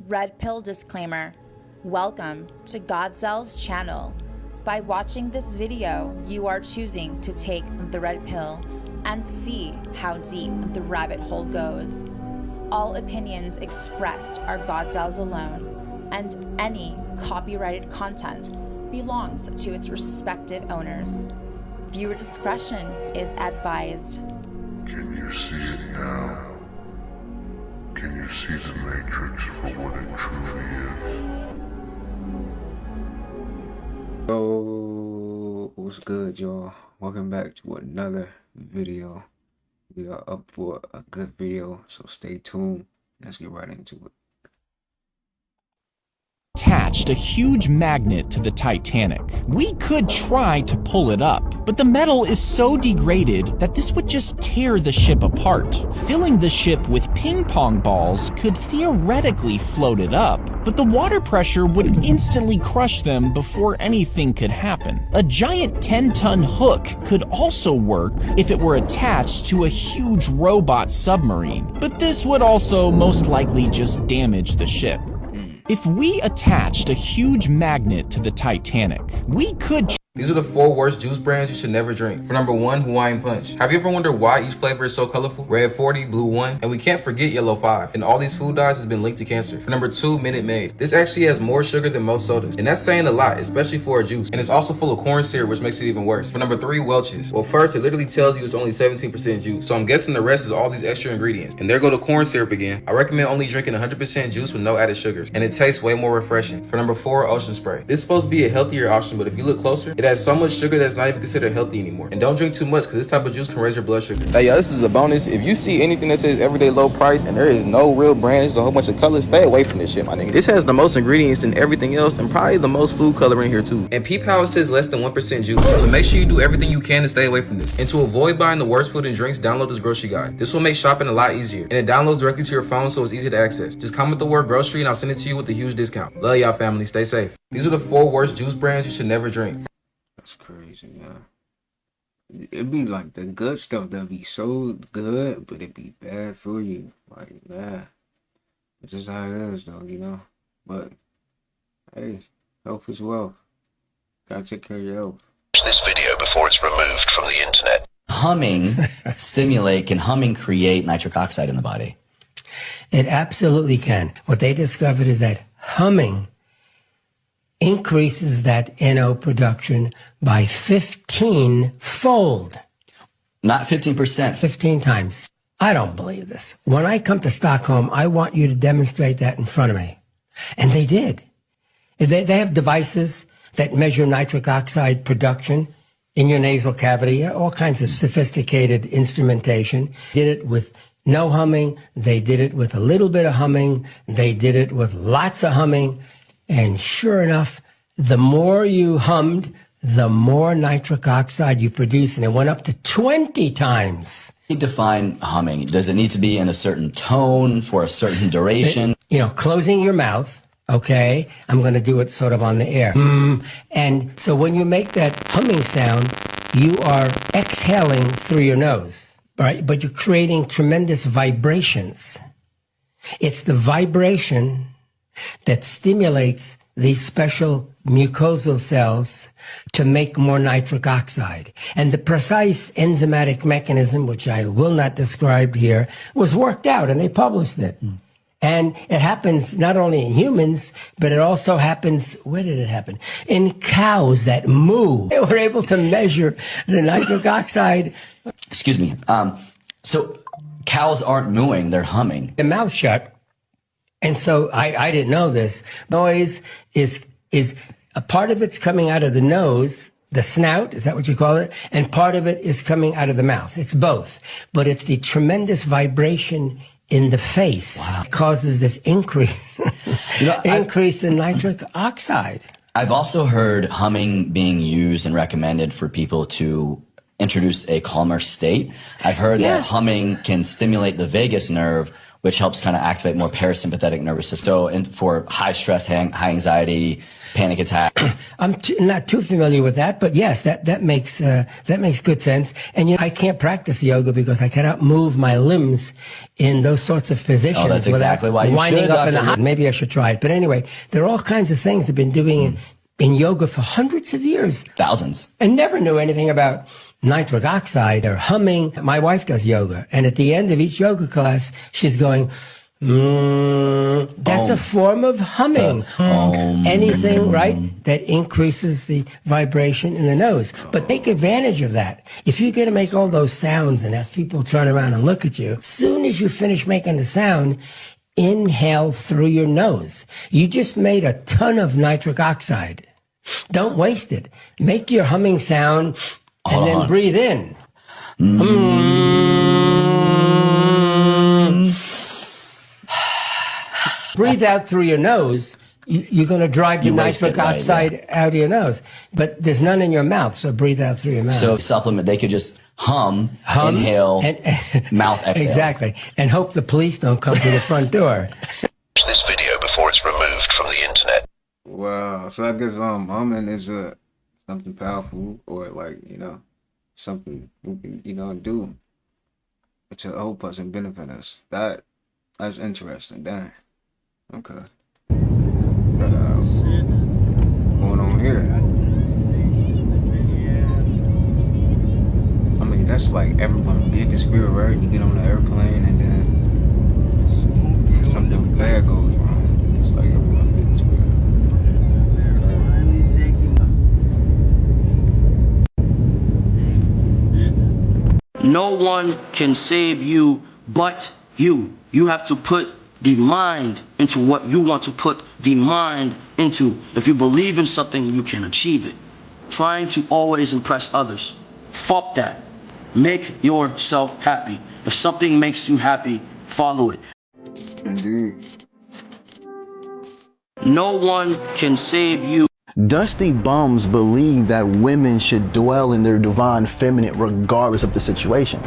Red pill disclaimer. Welcome to Gawdzell's channel. By watching this video, you are choosing to take the red pill and see how deep the rabbit hole goes. All opinions expressed are Gawdzell's alone, and any copyrighted content belongs to its respective owners. Viewer discretion is advised. Can you see it now? Can you see the Matrix for what it truly is? Yo, what's good, y'all? Welcome back to another video. We are up for a good video, so stay tuned. Let's get right into it. Attached a huge magnet to the Titanic. We could try to pull it up, but the metal is so degraded that this would just tear the ship apart. Filling the ship with ping pong balls could theoretically float it up, but the water pressure would instantly crush them before anything could happen. A giant 10-ton hook could also work if it were attached to a huge robot submarine, but this would also most likely just damage the ship. If we attached a huge magnet to the Titanic, we could... These are the 4 worst juice brands you should never drink. For number 1, Hawaiian Punch. Have you ever wondered why each flavor is so colorful? Red 40, blue 1, and we can't forget yellow 5. And all these food dyes has been linked to cancer. For number 2, Minute Maid. This actually has more sugar than most sodas, and that's saying a lot, especially for a juice. And it's also full of corn syrup, which makes it even worse. For number 3, Welch's. Well, first, it literally tells you it's only 17% juice, so I'm guessing the rest is all these extra ingredients. And there go the corn syrup again. I recommend only drinking 100% juice with no added sugars, and it tastes way more refreshing. For number 4, Ocean Spray. This is supposed to be a healthier option, but if you look closer, it has so much sugar that's not even considered healthy anymore. And don't drink too much, because this type of juice can raise your blood sugar. Hey, yo, this is a bonus. If you see anything that says everyday low price and there is no real brand, there's a whole bunch of colors, stay away from this shit, my nigga. This has the most ingredients than everything else and probably the most food coloring here too. And peep how it says less than 1% juice. So make sure you do everything you can to stay away from this. And to avoid buying the worst food and drinks, download this grocery guide. This will make shopping a lot easier. And it downloads directly to your phone, so it's easy to access. Just comment the word grocery and I'll send it to you with a huge discount. Love y'all, family. Stay safe. These are the 4 worst juice brands you should never drink. That's crazy, yeah. It'd be like the good stuff that'd be so good, but it'd be bad for you. Like, man, it's just how it is, though, you know. But hey, health is wealth. Gotta take care of your health. This video before it's removed from the internet. Humming can humming create nitric oxide in the body? It absolutely can. What they discovered is that humming increases that NO production by 15-fold. Not 15%. 15 times. I don't believe this. When I come to Stockholm, I want you to demonstrate that in front of me. And they did. They have devices that measure nitric oxide production in your nasal cavity, all kinds of sophisticated instrumentation. Did it with no humming. They did it with a little bit of humming. They did it with lots of humming. And sure enough, the more you hummed, the more nitric oxide you produce, and it went up to 20 times. Define humming. Does it need to be in a certain tone for a certain duration? Closing your mouth, okay? I'm going to do it sort of on the air. And so when you make that humming sound, you are exhaling through your nose, right? But you're creating tremendous vibrations. It's the vibration that stimulates these special mucosal cells to make more nitric oxide. And the precise enzymatic mechanism, which I will not describe here, was worked out, and they published it. And it happens not only in humans, but it also happens, where did it happen? In cows that moo. They were able to measure the nitric oxide. Excuse me. So cows aren't mooing, they're humming. The mouth shut. And so I didn't know this. Noise is a part of it's coming out of the nose, the snout, is that what you call it? And part of it is coming out of the mouth. It's both. But it's the tremendous vibration in the face that causes this increase in nitric oxide. I've also heard humming being used and recommended for people to introduce a calmer state. I've heard that humming can stimulate the vagus nerve, which helps kind of activate more parasympathetic nervous system. So for high stress, high anxiety, panic attack. I'm not too familiar with that, but yes, that makes good sense. And I can't practice yoga because I cannot move my limbs in those sorts of positions. Oh, that's exactly why you winding should, up in Dr. the maybe I should try it. But anyway, there are all kinds of things I've been doing in yoga for hundreds of years. Thousands. And never knew anything about nitric oxide or humming. My wife does yoga, and at the end of each yoga class, she's going, that's a form of humming. Anything, right, that increases the vibration in the nose. But take advantage of that. If you're going to make all those sounds and have people turn around and look at you, as soon as you finish making the sound, inhale through your nose. You just made a ton of nitric oxide. Don't waste it. Make your humming sound and then breathe in. Breathe out through your nose. You're going to drive the nitric oxide out of your nose. But there's none in your mouth, so breathe out through your mouth. So supplement, they could just hum inhale, mouth exhale. Exactly. And hope the police don't come to the front door. This video before it's removed from the internet. Wow. So I guess humming is something powerful, or like, something we can, do to help us and benefit us. That's interesting. Dang. Okay. But what's going on here? I mean, that's like everyone's biggest fear, right? You get on the airplane and then something bad goes wrong. It's like everyone's biggest fear. No one can save you but you. You have to put the mind into what you want to put the mind into. If you believe in something, you can achieve it. Trying to always impress others. Fuck that. Make yourself happy. If something makes you happy, follow it. Indeed. No one can save you. Dusty bums believe that women should dwell in their divine feminine regardless of the situation.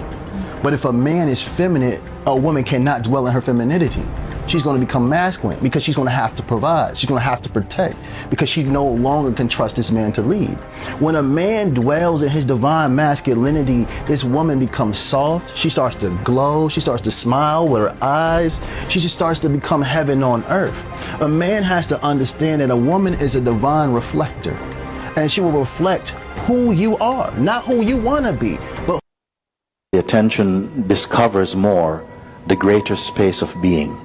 But if a man is feminine, a woman cannot dwell in her femininity. She's going to become masculine because she's going to have to provide. She's going to have to protect because she no longer can trust this man to lead. When a man dwells in his divine masculinity, this woman becomes soft. She starts to glow. She starts to smile with her eyes. She just starts to become heaven on earth. A man has to understand that a woman is a divine reflector, and she will reflect who you are, not who you want to be, but the attention discovers more the greater space of being.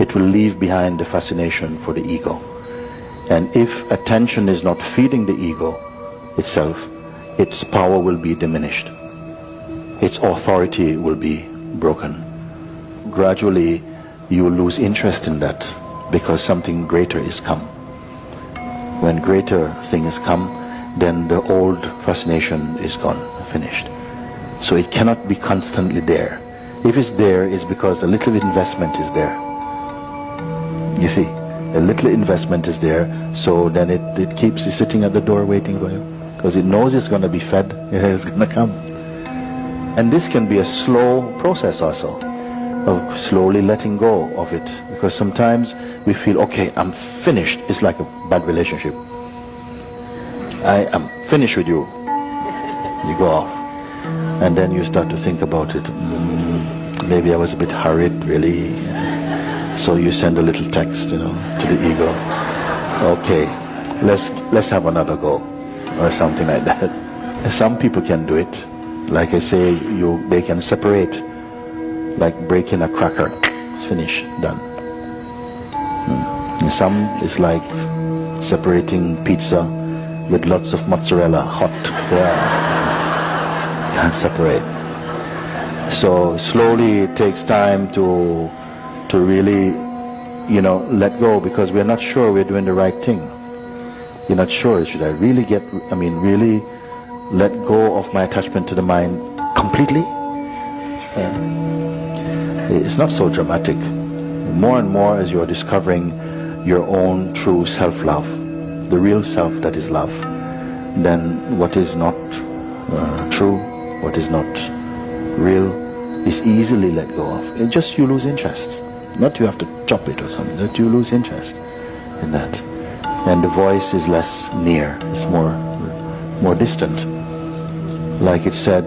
It will leave behind the fascination for the ego. And if attention is not feeding the ego itself, its power will be diminished. Its authority will be broken. Gradually, you will lose interest in that because something greater is come. When greater things come, then the old fascination is gone, finished. So it cannot be constantly there. If it's there, it's because a little investment is there. You see, a little investment is there, so then it keeps you sitting at the door waiting for you, because it knows it's going to be fed, it's going to come. And this can be a slow process also, of slowly letting go of it, because sometimes we feel, okay, I'm finished. It's like a bad relationship. I am finished with you. You go off. And then you start to think about it. Maybe I was a bit hurried, really. So you send a little text, to the ego. Okay, let's have another go, or something like that. Some people can do it. Like I say, they can separate, like breaking a cracker. It's finished, done. And some is like separating pizza with lots of mozzarella, hot. Yeah. Can't separate. So slowly it takes time to really, let go, because we're not sure we're doing the right thing. You're not sure, should I really really let go of my attachment to the mind completely? It's not so dramatic. More and more as you're discovering your own true self-love, the real self that is love, then what is not true, what is not real, is easily let go of. It just you lose interest. Not you have to chop it or something, that you lose interest in that. and the voice is less near, it's more distant. Like it said,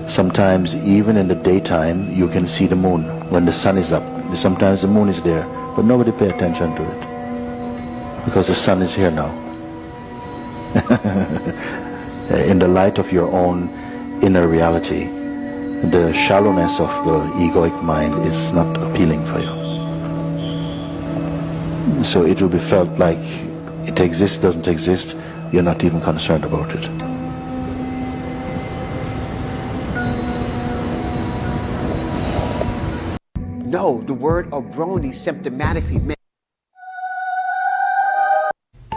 sometimes even in the daytime you can see the moon when the sun is up. Sometimes the moon is there, but nobody pay attention to it because the sun is here now. In the light of your own inner reality, the shallowness of the egoic mind is not appealing for you. So it will be felt like it exists, doesn't exist, you're not even concerned about it. No, the word obroni symptomatically meant.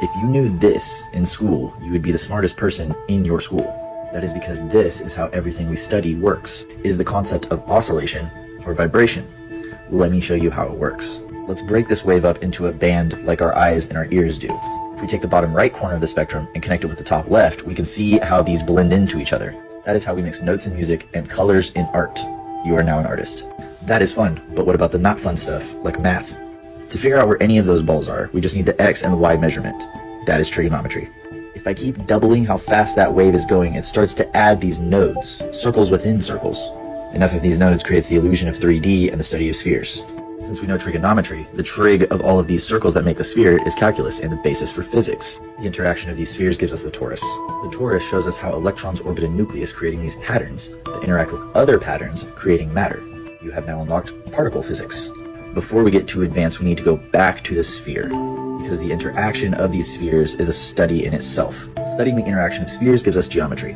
If you knew this in school, you would be the smartest person in your school. That is because this is how everything we study works. It is the concept of oscillation or vibration. Let me show you how it works. Let's break this wave up into a band like our eyes and our ears do. If we take the bottom right corner of the spectrum and connect it with the top left, we can see how these blend into each other. That is how we mix notes in music and colors in art. You are now an artist. That is fun, but what about the not fun stuff, like math? To figure out where any of those balls are, we just need the x and the y measurement. That is trigonometry. If I keep doubling how fast that wave is going, it starts to add these nodes, circles within circles. Enough of these nodes creates the illusion of 3D and the study of spheres. Since we know trigonometry, the trig of all of these circles that make the sphere is calculus and the basis for physics. The interaction of these spheres gives us the torus. The torus shows us how electrons orbit a nucleus, creating these patterns that interact with other patterns, creating matter. You have now unlocked particle physics. Before we get too advanced, we need to go back to the sphere, because the interaction of these spheres is a study in itself. Studying the interaction of spheres gives us geometry.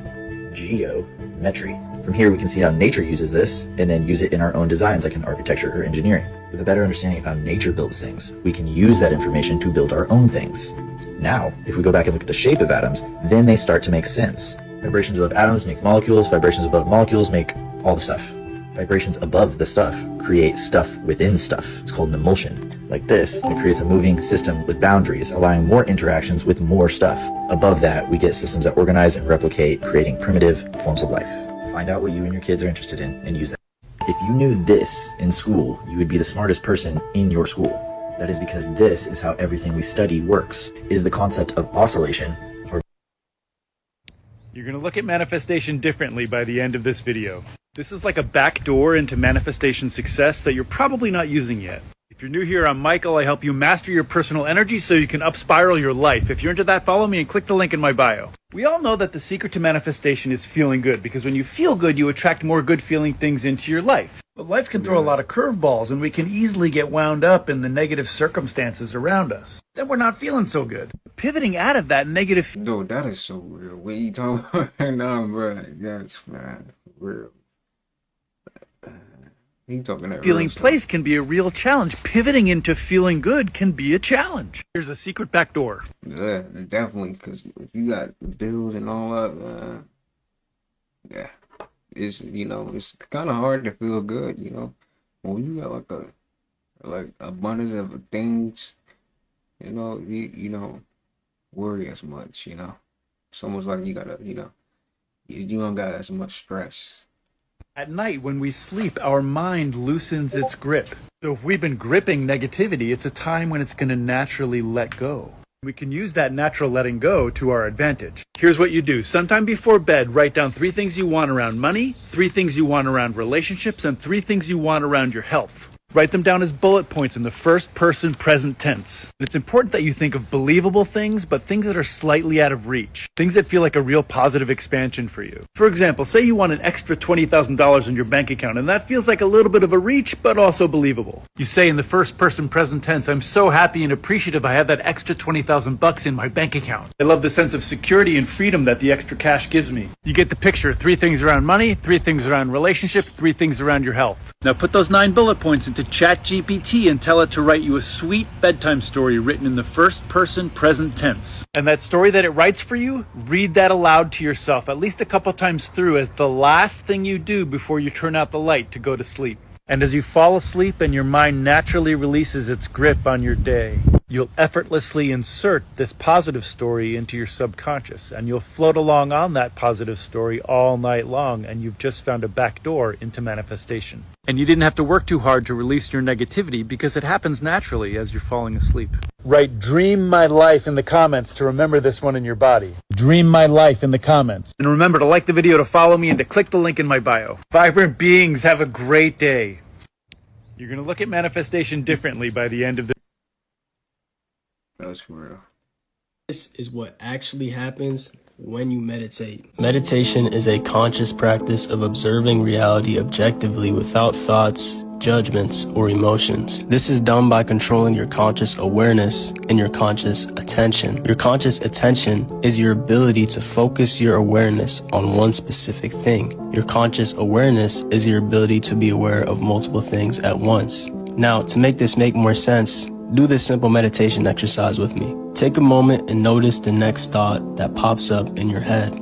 Geometry. From here we can see how nature uses this, and then use it in our own designs like in architecture or engineering. With a better understanding of how nature builds things, we can use that information to build our own things. Now, if we go back and look at the shape of atoms, then they start to make sense. Vibrations above atoms make molecules, vibrations above molecules make all the stuff. Vibrations above the stuff create stuff within stuff. It's called an emulsion. Like this, it creates a moving system with boundaries, allowing more interactions with more stuff. Above that, we get systems that organize and replicate, creating primitive forms of life. Find out what you and your kids are interested in and use that. If you knew this in school, you would be the smartest person in your school. That is because this is how everything we study works. It is the concept of oscillation. You're going to look at manifestation differently by the end of this video. This is like a back door into manifestation success that you're probably not using yet. If you're new here, I'm Michael. I help you master your personal energy so you can up spiral your life. If you're into that, follow me and click the link in my bio. We all know that the secret to manifestation is feeling good, because when you feel good, you attract more good feeling things into your life. But life can throw a lot of curveballs, and we can easily get wound up in the negative circumstances around us. Then we're not feeling so good. Pivoting out of that negative... Yo, that is so real. What you talking about right now, bro? That's real. He talking that feeling place can be a real challenge. Pivoting into feeling good can be a challenge. Here's a secret back door. Yeah, definitely, because if you got bills and all that, yeah, it's, you know, it's kind of hard to feel good, you know, when you got like abundance of things, you know, you don't worry as much, you know. It's almost like you gotta, you know, you don't got as much stress. At night, when we sleep, our mind loosens its grip. So if we've been gripping negativity, it's a time when it's going to naturally let go. We can use that natural letting go to our advantage. Here's what you do. Sometime before bed, write down 3 things you want around money, 3 things you want around relationships, and 3 things you want around your health. Write them down as bullet points in the first person present tense. It's important that you think of believable things, but things that are slightly out of reach. Things that feel like a real positive expansion for you. For example, say you want an extra $20,000 in your bank account, and that feels like a little bit of a reach, but also believable. You say in the first person present tense, I'm so happy and appreciative I have that extra $20,000 in my bank account. I love the sense of security and freedom that the extra cash gives me. You get the picture. 3 things around money, 3 things around relationships, 3 things around your health. Now put those 9 bullet points into ChatGPT and tell it to write you a sweet bedtime story written in the first person present tense. And that story that it writes for you, read that aloud to yourself at least a couple times through as the last thing you do before you turn out the light to go to sleep. And as you fall asleep and your mind naturally releases its grip on your day, you'll effortlessly insert this positive story into your subconscious, and you'll float along on that positive story all night long, and you've just found a back door into manifestation. And you didn't have to work too hard to release your negativity because it happens naturally as you're falling asleep. Write "Dream My Life" in the comments to remember this one in your body. Dream My Life in the comments. And remember to like the video, to follow me, and to click the link in my bio. Vibrant beings, have a great day. You're going to look at manifestation differently by the end of the... That's for real. This is what actually happens when you meditate. Meditation is a conscious practice of observing reality objectively without thoughts, judgments, or emotions. This is done by controlling your conscious awareness and your conscious attention. Your conscious attention is your ability to focus your awareness on one specific thing. Your conscious awareness is your ability to be aware of multiple things at once. Now, to make this make more sense, do this simple meditation exercise with me. Take a moment and notice the next thought that pops up in your head.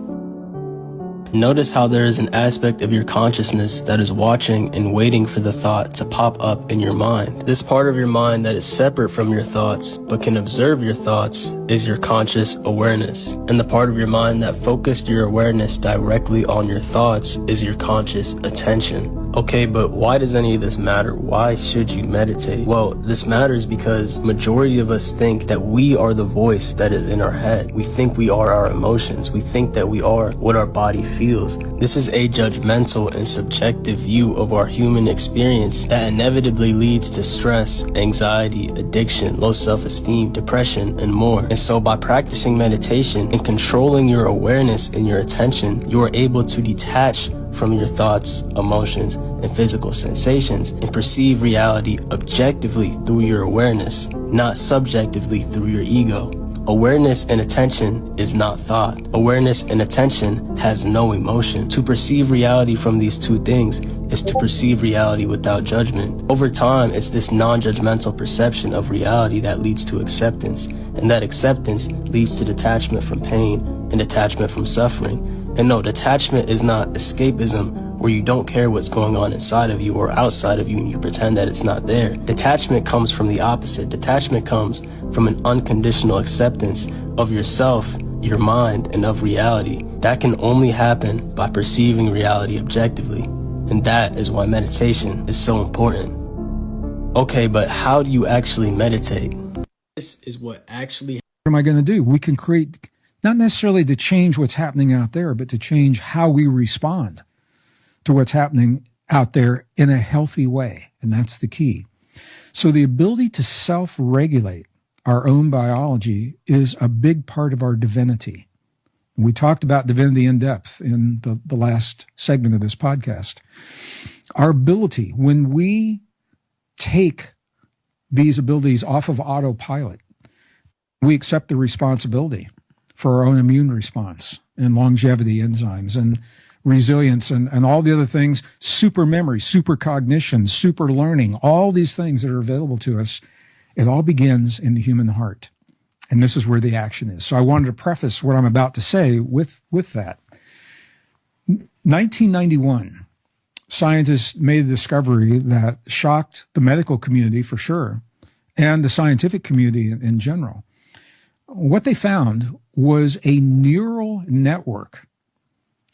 Notice how there is an aspect of your consciousness that is watching and waiting for the thought to pop up in your mind. This part of your mind that is separate from your thoughts but can observe your thoughts is your conscious awareness. And the part of your mind that focused your awareness directly on your thoughts is your conscious attention. Okay, but why does any of this matter? Why should you meditate? Well, this matters because majority of us think that we are the voice that is in our head. We think we are our emotions. We think that we are what our body feels. This is a judgmental and subjective view of our human experience that inevitably leads to stress, anxiety, addiction, low self-esteem, depression, and more. And so by practicing meditation and controlling your awareness and your attention, you are able to detach from your thoughts, emotions, and physical sensations and perceive reality objectively through your awareness, not subjectively through your ego. Awareness and attention is not thought. Awareness and attention has no emotion. To perceive reality from these two things is to perceive reality without judgment. Over time, it's this non-judgmental perception of reality that leads to acceptance, and that acceptance leads to detachment from pain and detachment from suffering. And no, detachment is not escapism where you don't care what's going on inside of you or outside of you and you pretend that it's not there. Detachment comes from the opposite. Detachment comes from an unconditional acceptance of yourself, your mind, and of reality. That can only happen by perceiving reality objectively. And that is why meditation is so important. Okay, but how do you actually meditate? This is what actually... What am I going to do? We can create... Not necessarily to change what's happening out there, but to change how we respond to what's happening out there in a healthy way. And that's the key. So the ability to self-regulate our own biology is a big part of our divinity. We talked about divinity in depth in the last segment of this podcast. Our ability, when we take these abilities off of autopilot, we accept the responsibility for our own immune response and longevity enzymes and resilience and all the other things, super memory, super cognition, super learning, all these things that are available to us. It all begins in the human heart. And this is where the action is. So I wanted to preface what I'm about to say with that. 1991, scientists made a discovery that shocked the medical community for sure, and the scientific community in general. What they found was a neural network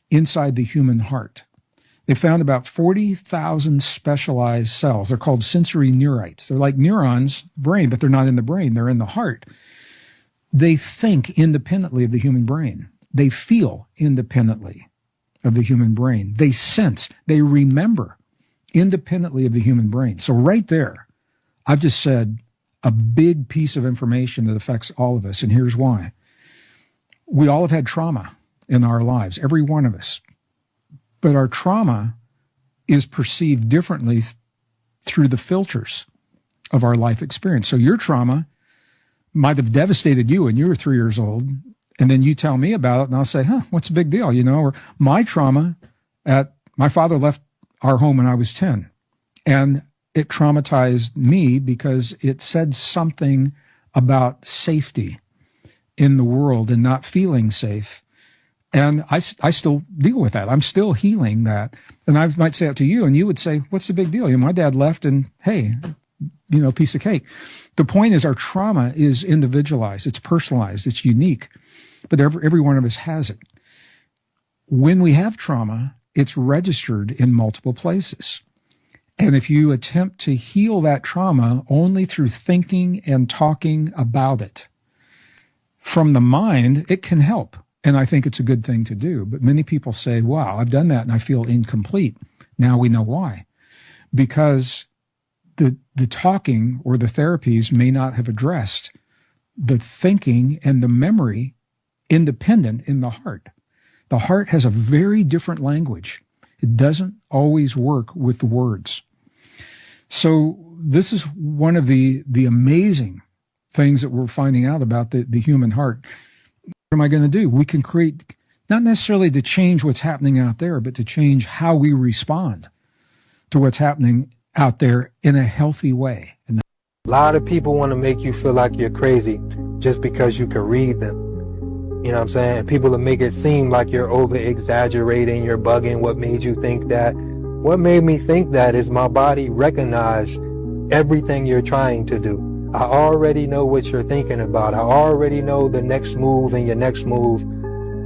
inside the human heart. They found about 40,000 specialized cells. They're called sensory neurites. They're like neurons, brain, but they're not in the brain. They're in the heart. They think independently of the human brain. They feel independently of the human brain. They sense, they remember independently of the human brain. So right there, I've just said a big piece of information that affects all of us, and here's why. We all have had trauma in our lives, every one of us. But our trauma is perceived differently through the filters of our life experience. So your trauma might have devastated you when you were 3 years old, and then you tell me about it, and I'll say, what's the big deal, Or my trauma my father left our home when I was 10, and it traumatized me because it said something about safety in the world and not feeling safe. And I still deal with that. I'm still healing that. And I might say it to you, and you would say, what's the big deal? My dad left, and hey, piece of cake. The point is our trauma is individualized, it's personalized, it's unique, but every one of us has it. When we have trauma, it's registered in multiple places. And if you attempt to heal that trauma only through thinking and talking about it from the mind, it can help. And I think it's a good thing to do. But many people say, wow, I've done that and I feel incomplete. Now we know why. Because the talking or the therapies may not have addressed the thinking and the memory independent in the heart. The heart has a very different language. It doesn't always work with the words. So this is one of the amazing things that we're finding out about the human heart. What am I going to do? We can create, not necessarily to change what's happening out there, but to change how we respond to what's happening out there in a healthy way. A lot of people want to make you feel like you're crazy just because you can read them. You know what I'm saying? People will make it seem like you're over-exaggerating, you're bugging. What made you think that? What made me think that is my body recognized everything you're trying to do. I already know what you're thinking about. I already know the next move and your next move.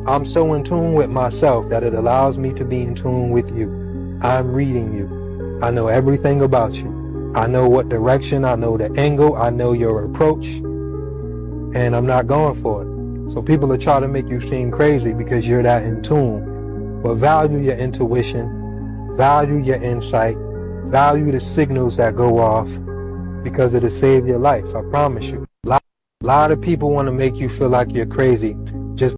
I'm so in tune with myself that it allows me to be in tune with you. I'm reading you. I know everything about you. I know what direction, I know the angle, I know your approach, and I'm not going for it. So people are trying to make you seem crazy because you're that in tune. But value your intuition, value your insight, value the signals that go off, because it'll save your life, I promise you. A lot of people want to make you feel like you're crazy. Just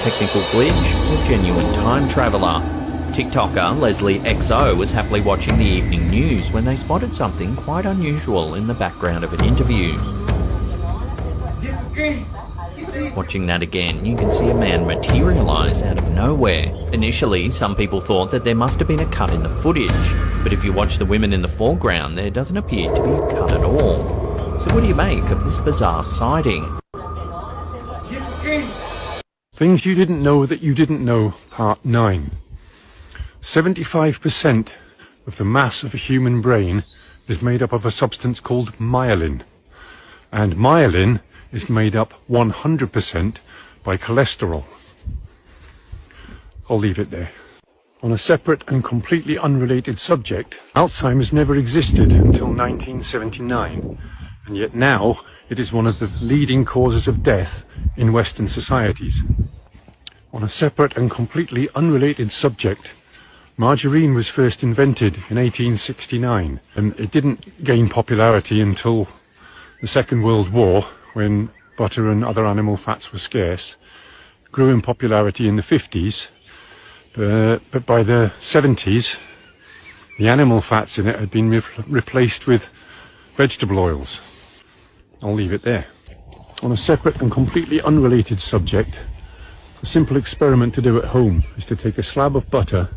Technical glitch or genuine time traveller? TikToker Leslie XO was happily watching the evening news when they spotted something quite unusual in the background of an interview. Watching that again, you can see a man materialise out of nowhere. Initially, some people thought that there must have been a cut in the footage, but if you watch the women in the foreground, there doesn't appear to be a cut at all. So what do you make of this bizarre sighting? Things you didn't know that you didn't know, part 9. 75% of the mass of a human brain is made up of a substance called myelin. And myelin is made up 100% by cholesterol. I'll leave it there. On a separate and completely unrelated subject, Alzheimer's never existed until 1979, and yet now it is one of the leading causes of death in Western societies. On a separate and completely unrelated subject, margarine was first invented in 1869, and it didn't gain popularity until the Second World War, when butter and other animal fats were scarce. It grew in popularity in the 50s, but by the 70s, the animal fats in it had been replaced with vegetable oils. I'll leave it there. On a separate and completely unrelated subject, a simple experiment to do at home is to take a slab of butter,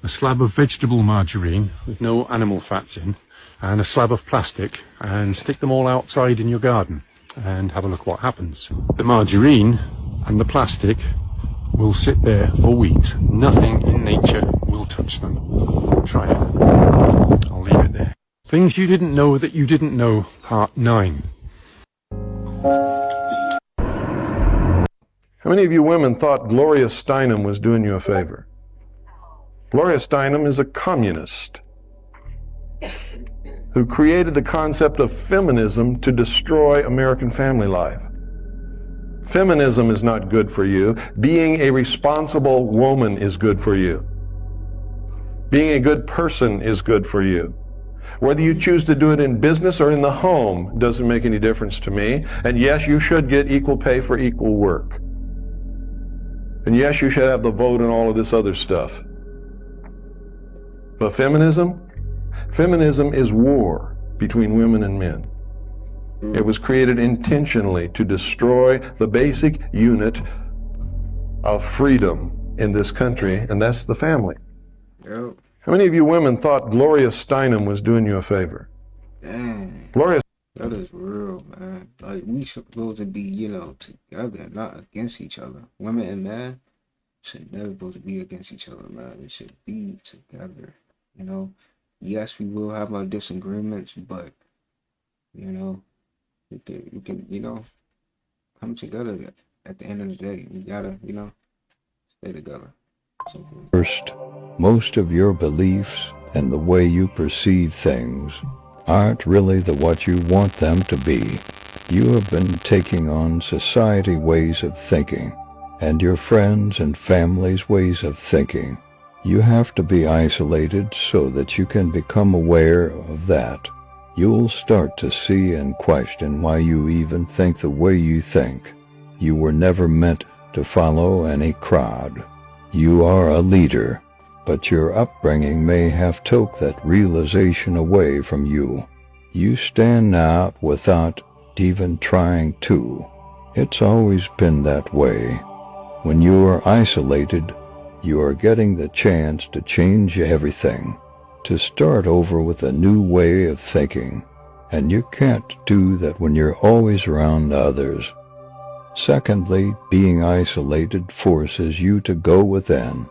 a slab of vegetable margarine with no animal fats in, and a slab of plastic, and stick them all outside in your garden and have a look what happens. The margarine and the plastic will sit there for weeks. Nothing in nature will touch them. Try it. I'll leave it there. Things you didn't know that you didn't know, part 9. How many of you women thought Gloria Steinem was doing you a favor? Gloria Steinem is a communist who created the concept of feminism to destroy American family life. Feminism is not good for you. Being a responsible woman is good for you. Being a good person is good for you. Whether you choose to do it in business or in the home doesn't make any difference to me. And yes, you should get equal pay for equal work. And yes, you should have the vote and all of this other stuff. But feminism? Feminism is war between women and men. It was created intentionally to destroy the basic unit of freedom in this country, and that's the family. Yep. How many of you women thought Gloria Steinem was doing you a favor? Dang. Gloria. That is real, man. Like, we supposed to be, you know, together, not against each other. Women and men should never supposed to be against each other, man. They should be together, you know. Yes, we will have our disagreements, but, you know, we can, you know, come together at the end of the day. We gotta, you know, stay together. First, most of your beliefs and the way you perceive things aren't really what you want them to be. You have been taking on society ways of thinking and your friends and family's ways of thinking. You have to be isolated so that you can become aware of that. You'll start to see and question why you even think the way you think. You were never meant to follow any crowd. You are a leader, but your upbringing may have took that realization away from you. You stand out without even trying to. It's always been that way. When you are isolated, you are getting the chance to change everything, to start over with a new way of thinking, and you can't do that when you're always around others. Secondly, being isolated forces you to go within.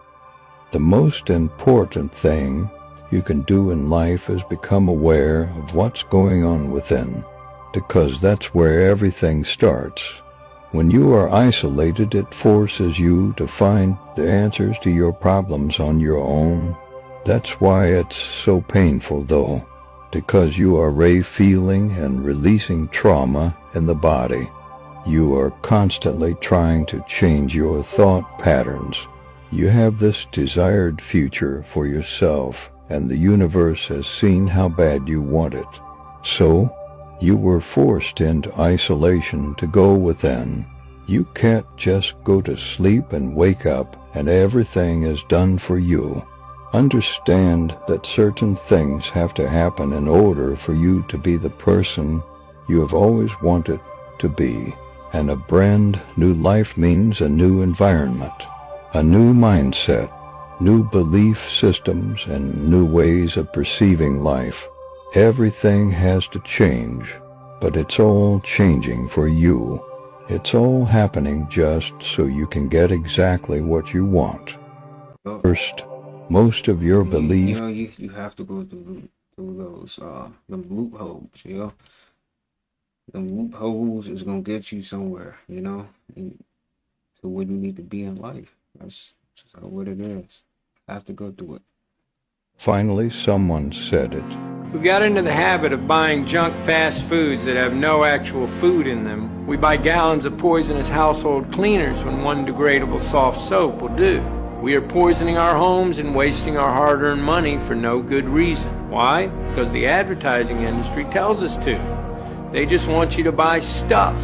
The most important thing you can do in life is become aware of what's going on within, because that's where everything starts. When you are isolated, it forces you to find the answers to your problems on your own. That's why it's so painful, though, because you are feeling and releasing trauma in the body. You are constantly trying to change your thought patterns. You have this desired future for yourself, and the universe has seen how bad you want it. So, you were forced into isolation to go within. You can't just go to sleep and wake up and everything is done for you. Understand that certain things have to happen in order for you to be the person you have always wanted to be. And a brand new life means a new environment, a new mindset, new belief systems, and new ways of perceiving life. Everything has to change, but it's all changing for you. It's all happening just so you can get exactly what you want. First, most of your belief. You know, you have to go through those them loopholes, you know. The loopholes is gonna get you somewhere, you know, to where you need to be in life. That's just what it is. I have to go through it. Finally, someone said it. We've got into the habit of buying junk fast foods that have no actual food in them. We buy gallons of poisonous household cleaners when one degradable soft soap will do. We are poisoning our homes and wasting our hard-earned money for no good reason. Why? Because the advertising industry tells us to. They just want you to buy stuff.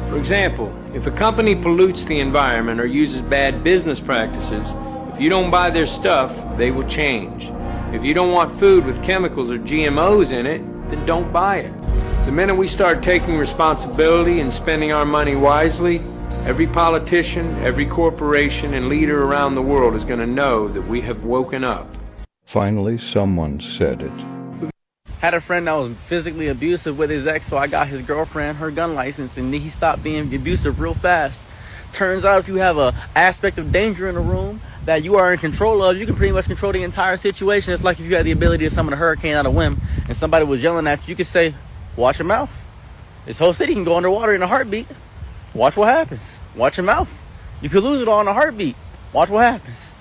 For example, if a company pollutes the environment or uses bad business practices, if you don't buy their stuff, they will change. If you don't want food with chemicals or GMOs in it, then don't buy it. The minute we start taking responsibility and spending our money wisely, every politician, every corporation, and leader around the world is going to know that we have woken up. Finally, someone said it. Had a friend that was physically abusive with his ex, so I got his girlfriend her gun license, and he stopped being abusive real fast. Turns out if you have an aspect of danger in a room that you are in control of, you can pretty much control the entire situation. It's like if you had the ability to summon a hurricane out of whim and somebody was yelling at you, you could say, watch your mouth. This whole city can go underwater in a heartbeat. Watch what happens. Watch your mouth. You could lose it all in a heartbeat. Watch what happens.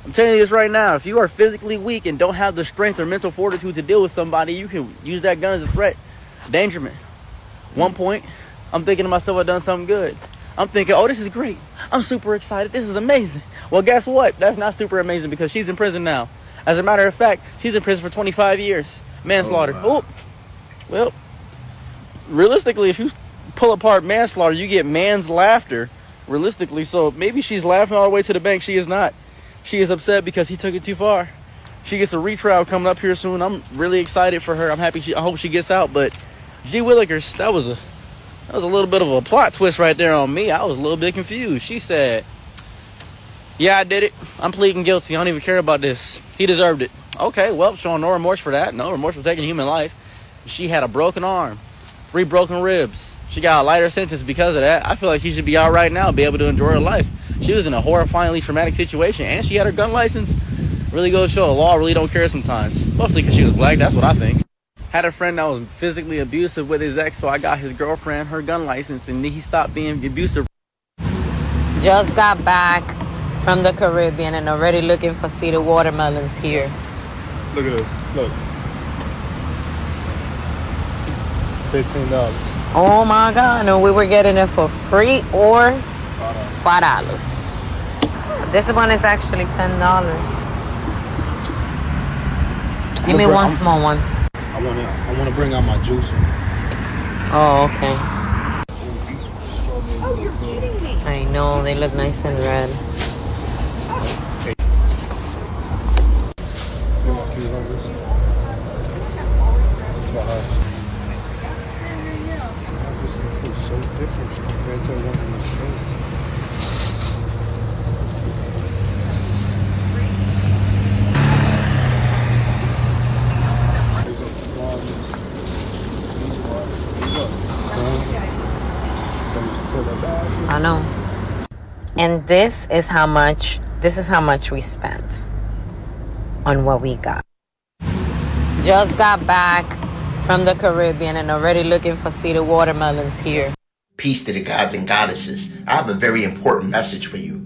I'm telling you this right now. If you are physically weak and don't have the strength or mental fortitude to deal with somebody, you can use that gun as a threat. Endangerment. One point, I'm thinking to myself, I've done something good. I'm thinking, oh, this is great. I'm super excited. This is amazing. Well, guess what? That's not super amazing because she's in prison now. As a matter of fact, she's in prison for 25 years Manslaughter. Oh, wow. Oh, well, realistically, if you pull apart manslaughter, you get man's laughter. Realistically, so maybe she's laughing all the way to the bank. She is not. She is upset because he took it too far. She gets a retrial coming up here soon. I'm really excited for her. I'm happy. I hope she gets out. But G. Willikers, that was a little bit of a plot twist right there on me. I was a little bit confused. She said, "Yeah, I did it. I'm pleading guilty. I don't even care about this. He deserved it." Okay, well, showing no remorse for that. No remorse for taking human life. She had a broken arm, 3 broken ribs. She got a lighter sentence because of that. I feel like she should be out right now, be able to enjoy her life. She was in a horrifyingly traumatic situation, and she had her gun license. Really goes to show the law really don't care sometimes. Mostly because she was black, that's what I think. Had a friend that was physically abusive with his ex, so I got his girlfriend her gun license, and he stopped being abusive. Just got back from the Caribbean and already looking for cedar watermelons here. Look at this. Look. $15. Oh my God, and we were getting it for free or $5. This one is actually $10. Give me one small one. I want to bring out my juicer. Oh, okay. Oh, you're kidding me. I know, they look nice and red. So different compared to one in the States. I know. And this is how much we spent on what we got. Just got back from the Caribbean and already looking for cedar watermelons here. Peace to the gods and goddesses. I have a very important message for you.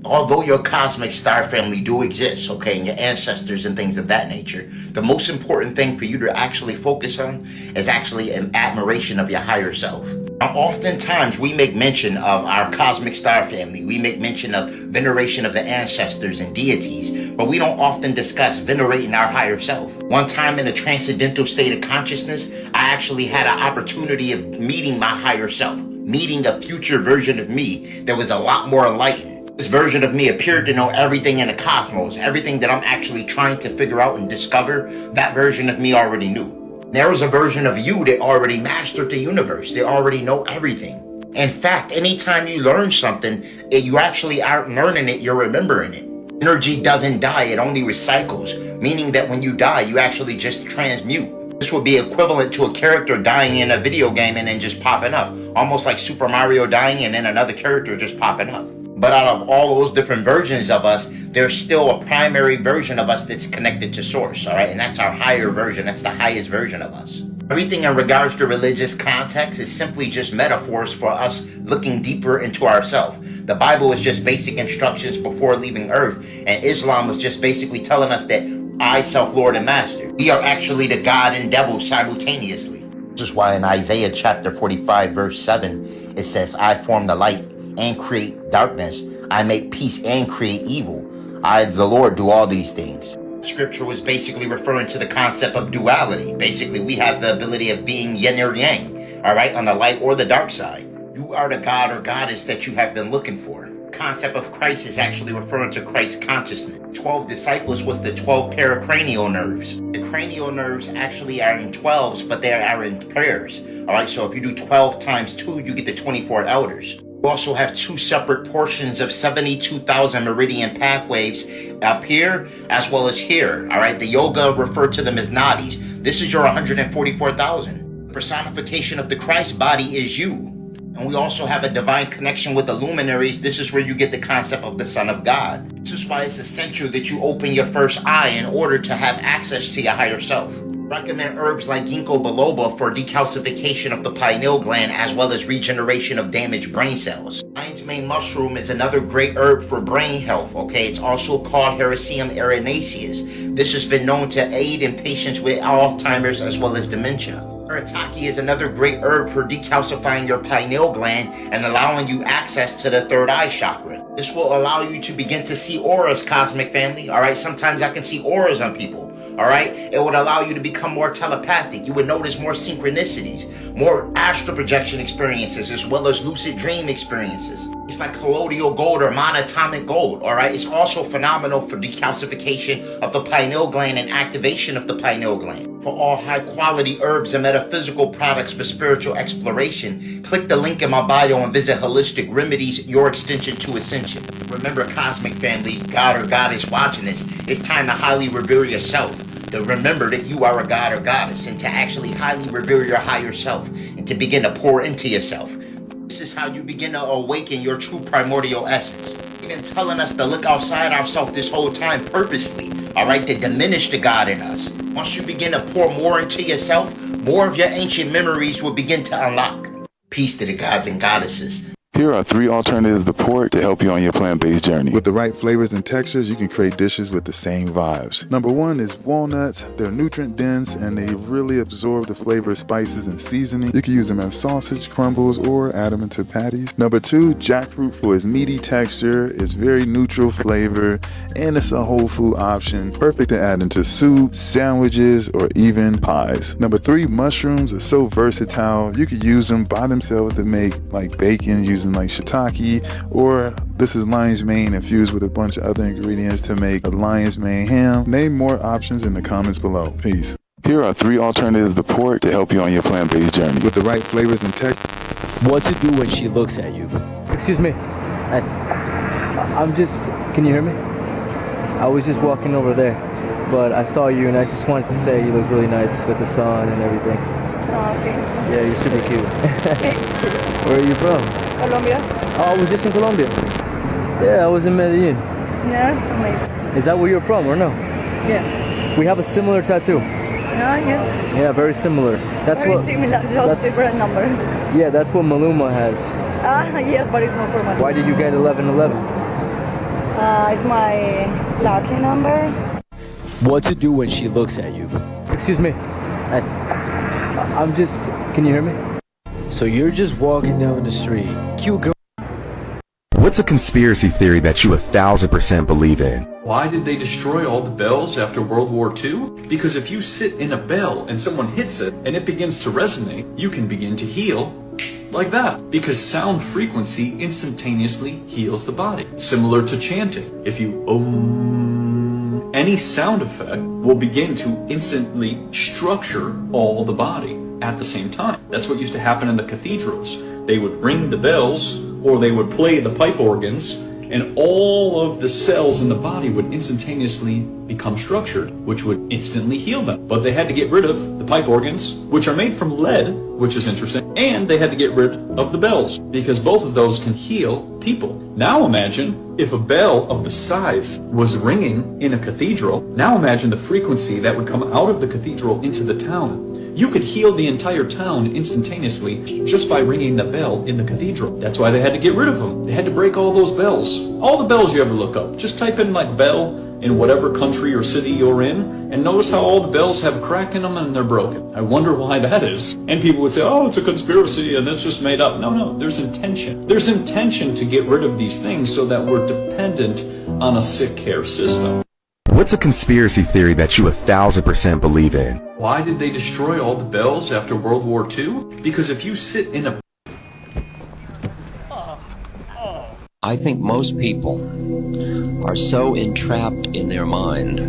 Although your cosmic star family do exist, okay, and your ancestors and things of that nature, the most important thing for you to actually focus on is actually an admiration of your higher self. Now, oftentimes we make mention of our cosmic star family. We make mention of veneration of the ancestors and deities, but we don't often discuss venerating our higher self. One time in a transcendental state of consciousness, I actually had an opportunity of meeting my higher self, meeting a future version of me that was a lot more enlightened. This version of me appeared to know everything in the cosmos, everything that I'm actually trying to figure out and discover. That version of me already knew. There was a version of you that already mastered the universe. They already know everything. In fact, anytime you learn something, you actually aren't learning it, you're remembering it. Energy doesn't die, it only recycles, meaning that when you die, you actually just transmute. This would be equivalent to a character dying in a video game and then just popping up. Almost like Super Mario dying and then another character just popping up. But out of all those different versions of us, there's still a primary version of us that's connected to source, all right? And that's our higher version. That's the highest version of us. Everything in regards to religious context is simply just metaphors for us looking deeper into ourselves. The Bible is just basic instructions before leaving earth, and Islam was just basically telling us that I, self-Lord and Master, we are actually the God and devil simultaneously. This is why in Isaiah chapter 45, verse 7, it says, I form the light and create darkness. I make peace and create evil. I, the Lord, do all these things. Scripture was basically referring to the concept of duality. Basically, we have the ability of being yin or yang, all right, on the light or the dark side. You are the God or goddess that you have been looking for. The concept of Christ is actually referring to Christ's consciousness. 12 disciples was the 12 pericranial nerves. The cranial nerves actually are in 12s, but they are in pairs. All right, so if you do 12 times 2, you get the 24 elders. You also have 2 separate portions of 72,000 meridian pathways up here as well as here. All right, the yoga referred to them as nadis. This is your 144,000. The personification of the Christ body is you. And we also have a divine connection with the luminaries. This is where you get the concept of the Son of God. This is why it's essential that you open your first eye in order to have access to your higher self. Recommend herbs like ginkgo biloba for decalcification of the pineal gland as well as regeneration of damaged brain cells. Lion's mane mushroom is another great herb for brain health, okay? It's also called Hericium erinaceus. This has been known to aid in patients with Alzheimer's as well as dementia. Shirataki is another great herb for decalcifying your pineal gland and allowing you access to the third eye chakra. This will allow you to begin to see auras, cosmic family. All right, sometimes I can see auras on people. All right, it would allow you to become more telepathic. You would notice more synchronicities, more astral projection experiences, as well as lucid dream experiences. It's like colloidal gold or monatomic gold. All right, it's also phenomenal for decalcification of the pineal gland and activation of the pineal gland. For all high quality herbs and metaphysical products for spiritual exploration, click the link in my bio and visit Holistic Remedies, your extension to ascension. Remember, cosmic family, God or goddess watching this, it's time to highly revere yourself. To remember that you are a god or goddess, and to actually highly revere your higher self, and to begin to pour into yourself. This is how you begin to awaken your true primordial essence. You've been telling us to look outside ourselves this whole time purposely, all right, to diminish the God in us. Once you begin to pour more into yourself, more of your ancient memories will begin to unlock. Peace to the gods and goddesses. Here are 3 alternatives to pork to help you on your plant-based journey. With the right flavors and textures, you can create dishes with the same vibes. Number 1 is walnuts. They're nutrient dense and they really absorb the flavor of spices and seasoning. You can use them as sausage crumbles or add them into patties. Number 2, jackfruit for its meaty texture. It's very neutral flavor and it's a whole food option. Perfect to add into soup, sandwiches, or even pies. Number 3, mushrooms are so versatile. You could use them by themselves to make like bacon, using like shiitake, or this is lion's mane infused with a bunch of other ingredients to make a lion's mane ham. Name more options in the comments below. Peace. Here are 3 alternatives to pork to help you on your plant-based journey. With the right flavors and texture. What to do when she looks at you. Excuse me. I'm just, can you hear me? I was just walking over there, but I saw you and I just wanted to say you look really nice with the sun and everything. Oh, okay. Yeah, you're super cute. Where are you from? Colombia. Oh, I was just in Colombia. Yeah, I was in Medellin. Yeah, it's amazing. Is that where you're from or no? Yeah. We have a similar tattoo. Yes. Yeah, very similar. That's very what, similar, just different number. Yeah, that's what Maluma has. Yes, but it's not for my. Why did you get 1111? It's my lucky number. What to do when she looks at you. Excuse me. I'm just, can you hear me? So you're just walking down the street. Cute girl. What's a conspiracy theory that you 1000% believe in? Why did they destroy all the bells after World War II? Because if you sit in a bell and someone hits it and it begins to resonate, you can begin to heal like that. Because sound frequency instantaneously heals the body. Similar to chanting. If you any sound effect will begin to instantly structure all the body at the same time. That's what used to happen in the cathedrals. They would ring the bells or they would play the pipe organs, and all of the cells in the body would instantaneously become structured, which would instantly heal them. But they had to get rid of the pipe organs, which are made from lead, which is interesting, and they had to get rid of the bells, because both of those can heal people. Now imagine if a bell of the size was ringing in a cathedral. Now imagine the frequency that would come out of the cathedral into the town. You could heal the entire town instantaneously just by ringing the bell in the cathedral. That's why they had to get rid of them. They had to break all those bells. All the bells you ever look up. Just type in like bell in whatever country or city you're in, and notice how all the bells have a crack in them and they're broken. I wonder why that is. And people would say, oh, it's a conspiracy and it's just made up. No, there's intention. There's intention to get rid of these things so that we're dependent on a sick care system. What's a conspiracy theory that you 1000% believe in? Why did they destroy all the bells after World War II? Because if you sit in a... I think most people are so entrapped in their mind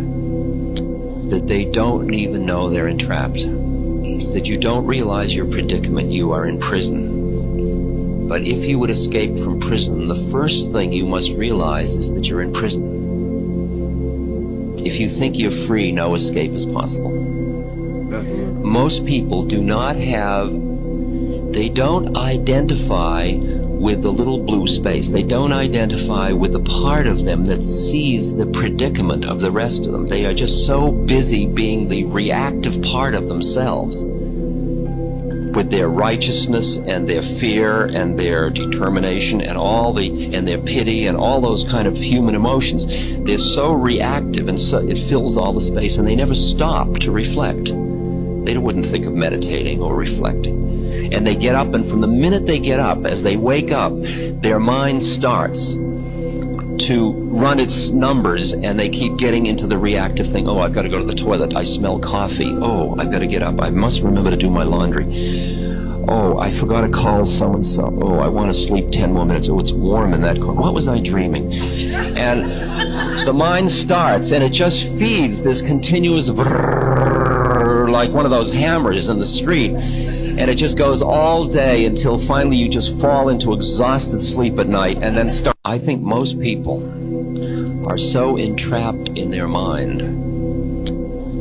that they don't even know they're entrapped. It's that you don't realize your predicament, you are in prison. But if you would escape from prison, the first thing you must realize is that you're in prison. If you think you're free, no escape is possible. Most people do not have, they don't identify with the little blue space. They don't identify with the part of them that sees the predicament of the rest of them. They are just so busy being the reactive part of themselves, with their righteousness and their fear and their determination and and their pity and all those kind of human emotions. They're so reactive, and so it fills all the space, and they never stop to reflect. They wouldn't think of meditating or reflecting. And they get up, and from the minute they get up, as they wake up, their mind starts to run its numbers, and they keep getting into the reactive thing. Oh, I've got to go to the toilet. I smell coffee. Oh, I've got to get up. I must remember to do my laundry. Oh, I forgot to call so-and-so. Oh, I want to sleep 10 more minutes. Oh, it's warm in that car. What was I dreaming? And the mind starts, and it just feeds this continuous brrrr, like one of those hammers in the street. And it just goes all day until finally you just fall into exhausted sleep at night and then start. I think most people are so entrapped in their mind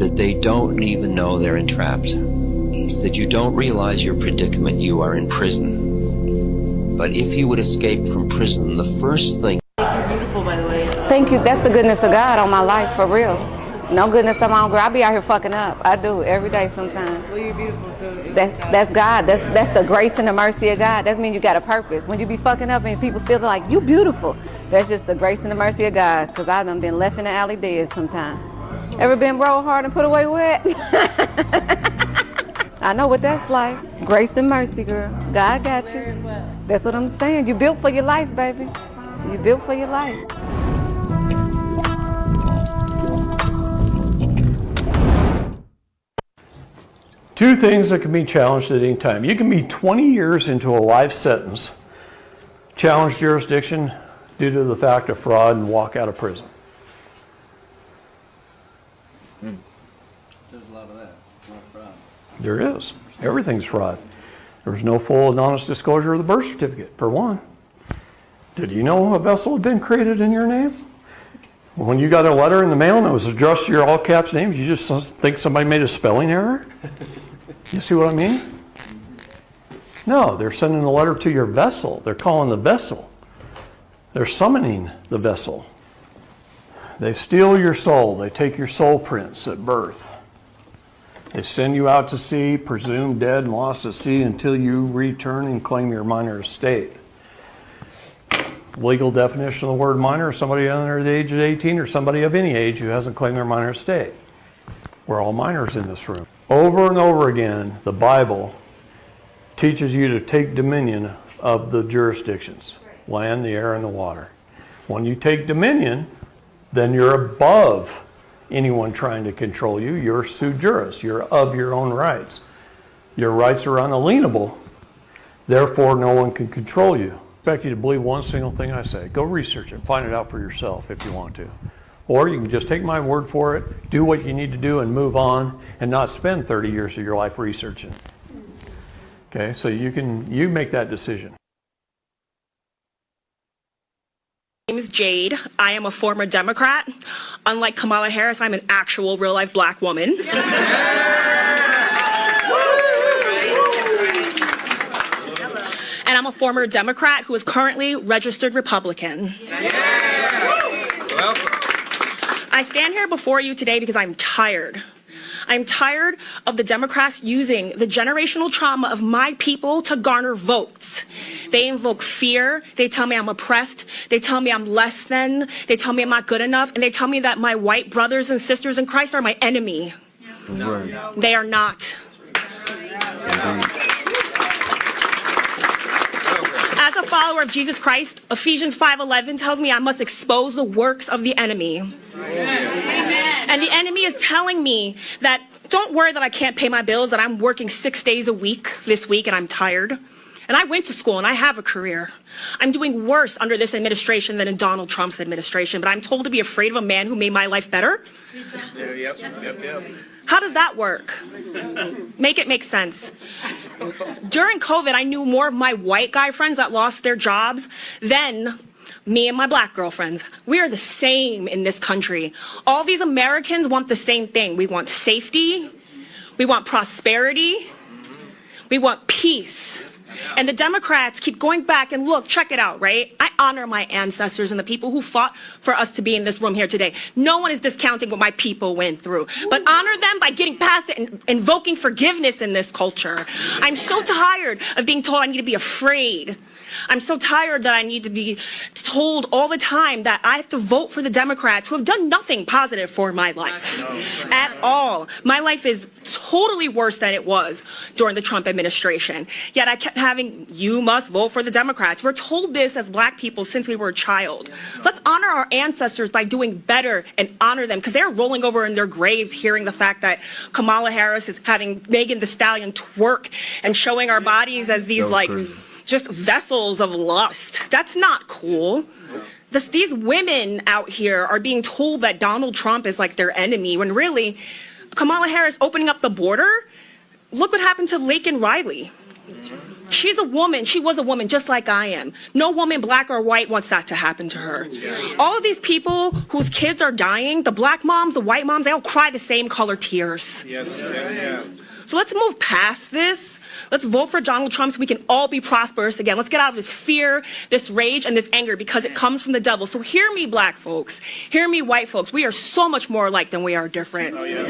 that they don't even know they're entrapped. That you don't realize your predicament, you are in prison. But if you would escape from prison, the first thing... You're beautiful, by the way. Thank you. That's the goodness of God on my life, for real. No goodness of my own girl. I be out here fucking up. I do every day sometimes. Well, you're beautiful, so that's God. That's the grace and the mercy of God. That means you got a purpose. When you be fucking up and people still like, you beautiful. That's just the grace and the mercy of God. Because I done been left in the alley dead sometimes. Ever been rolled hard and put away wet? I know what that's like. Grace and mercy, girl. God got you. That's what I'm saying. You built for your life, baby. You built for your life. Two things that can be challenged at any time. You can be 20 years into a life sentence, challenge jurisdiction due to the fact of fraud, and walk out of prison. There's a lot of that. A lot of fraud. There is. Everything's fraud. There's no full and honest disclosure of the birth certificate, for one. Did you know a vessel had been created in your name? When you got a letter in the mail and it was addressed to your all caps names, you just think somebody made a spelling error? You see what I mean? No, they're sending a letter to your vessel. They're calling the vessel. They're summoning the vessel. They steal your soul. They take your soul prints at birth. They send you out to sea, presumed dead and lost at sea until you return and claim your minor estate. Legal definition of the word minor is somebody under the age of 18 or somebody of any age who hasn't claimed their minor estate. We're all minors in this room. Over and over again, the Bible teaches you to take dominion of the jurisdictions, land, the air, and the water. When you take dominion, then you're above anyone trying to control you. You're sui juris. You're of your own rights. Your rights are unalienable. Therefore, no one can control you. I expect you to believe one single thing I say. Go research it. Find it out for yourself if you want to. Or you can just take my word for it, do what you need to do, and move on, and not spend 30 years of your life researching. Okay, so you make that decision. My name is Jade. I am a former Democrat. Unlike Kamala Harris, I'm an actual real-life black woman. And I'm a former Democrat who is currently registered Republican. I stand here before you today because I'm tired. I'm tired of the Democrats using the generational trauma of my people to garner votes. They invoke fear. They tell me I'm oppressed. They tell me I'm less than. They tell me I'm not good enough. And they tell me that my white brothers and sisters in Christ are my enemy. They are not. As a follower of Jesus Christ, Ephesians 5:11 tells me I must expose the works of the enemy. And the enemy is telling me that don't worry that I can't pay my bills, that I'm working 6 days a week this week and I'm tired. And I went to school and I have a career. I'm doing worse under this administration than in Donald Trump's administration, but I'm told to be afraid of a man who made my life better. Yep. How does that work? Make it make sense. During COVID, I knew more of my white guy friends that lost their jobs than me and my black girlfriends. We are the same in this country. All these Americans want the same thing. We want safety. We want prosperity. We want peace. And the Democrats keep going back and look, check it out, right? I honor my ancestors and the people who fought for us to be in this room here today. No one is discounting what my people went through, but honor them by getting past it and invoking forgiveness in this culture. I'm so tired of being told I need to be afraid. I'm so tired that I need to be told all the time that I have to vote for the Democrats who have done nothing positive for my life at all. My life is totally worse than it was during the Trump administration. Yet I kept having, you must vote for the Democrats. We're told this as black people since we were a child. Let's honor our ancestors by doing better and honor them, because they're rolling over in their graves hearing the fact that Kamala Harris is having Megan Thee Stallion twerk and showing our bodies as these like just vessels of lust. That's not cool. These women out here are being told that Donald Trump is like their enemy, when really Kamala Harris opening up the border, look what happened to Laken Riley. She's a woman. She was a woman just like I am. No woman, black or white, wants that to happen to her. All of these people whose kids are dying, the black moms, the white moms, they all cry the same color tears. Yes, yeah. So let's move past this. Let's vote for Donald Trump so we can all be prosperous again. Let's get out of this fear, this rage, and this anger, because it comes from the devil. So hear me, black folks. Hear me, white folks. We are so much more alike than we are different. Oh, yeah.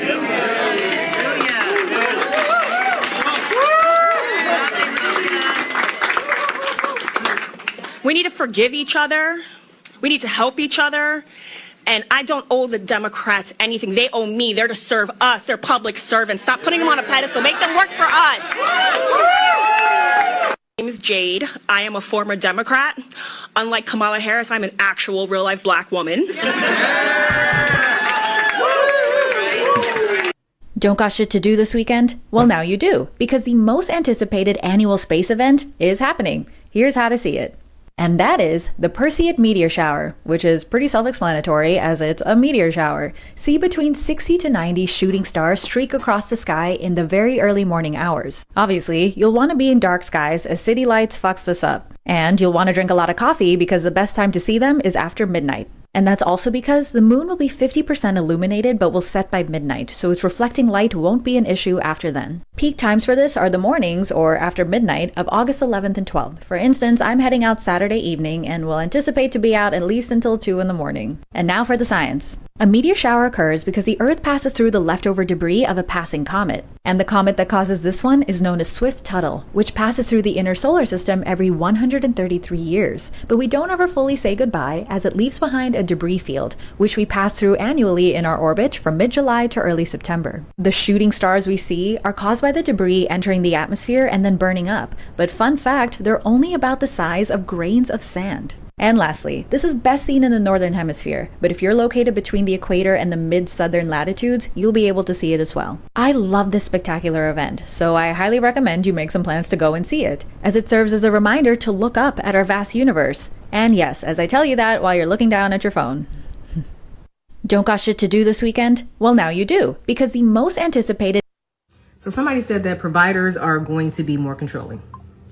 We need to forgive each other. We need to help each other. And I don't owe the Democrats anything. They owe me. They're to serve us. They're public servants. Stop putting them on a pedestal. Make them work for us. My name is Jade. I am a former Democrat. Unlike Kamala Harris, I'm an actual real-life black woman. Don't got shit to do this weekend? Well, now you do, because the most anticipated annual space event is happening. Here's how to see it. And that is the Perseid meteor shower, which is pretty self-explanatory as it's a meteor shower. See between 60 to 90 shooting stars streak across the sky in the very early morning hours. Obviously, you'll want to be in dark skies as city lights fucks this up. And you'll want to drink a lot of coffee because the best time to see them is after midnight. And that's also because the moon will be 50% illuminated but will set by midnight, so its reflecting light won't be an issue after then. Peak times for this are the mornings, or after midnight, of August 11th and 12th. For instance, I'm heading out Saturday evening and will anticipate to be out at least until 2 in the morning. And now for the science. A meteor shower occurs because the Earth passes through the leftover debris of a passing comet. And the comet that causes this one is known as Swift-Tuttle, which passes through the inner solar system every 133 years. But we don't ever fully say goodbye, as it leaves behind a debris field, which we pass through annually in our orbit from mid-July to early September. The shooting stars we see are caused by the debris entering the atmosphere and then burning up. But fun fact, they're only about the size of grains of sand. And lastly, this is best seen in the northern hemisphere, but if you're located between the equator and the mid-southern latitudes, you'll be able to see it as well. I love this spectacular event, so I highly recommend you make some plans to go and see it, as it serves as a reminder to look up at our vast universe. And yes, as I tell you that while you're looking down at your phone. Don't got shit to do this weekend? Well, now you do, because the most anticipated... So somebody said that providers are going to be more controlling.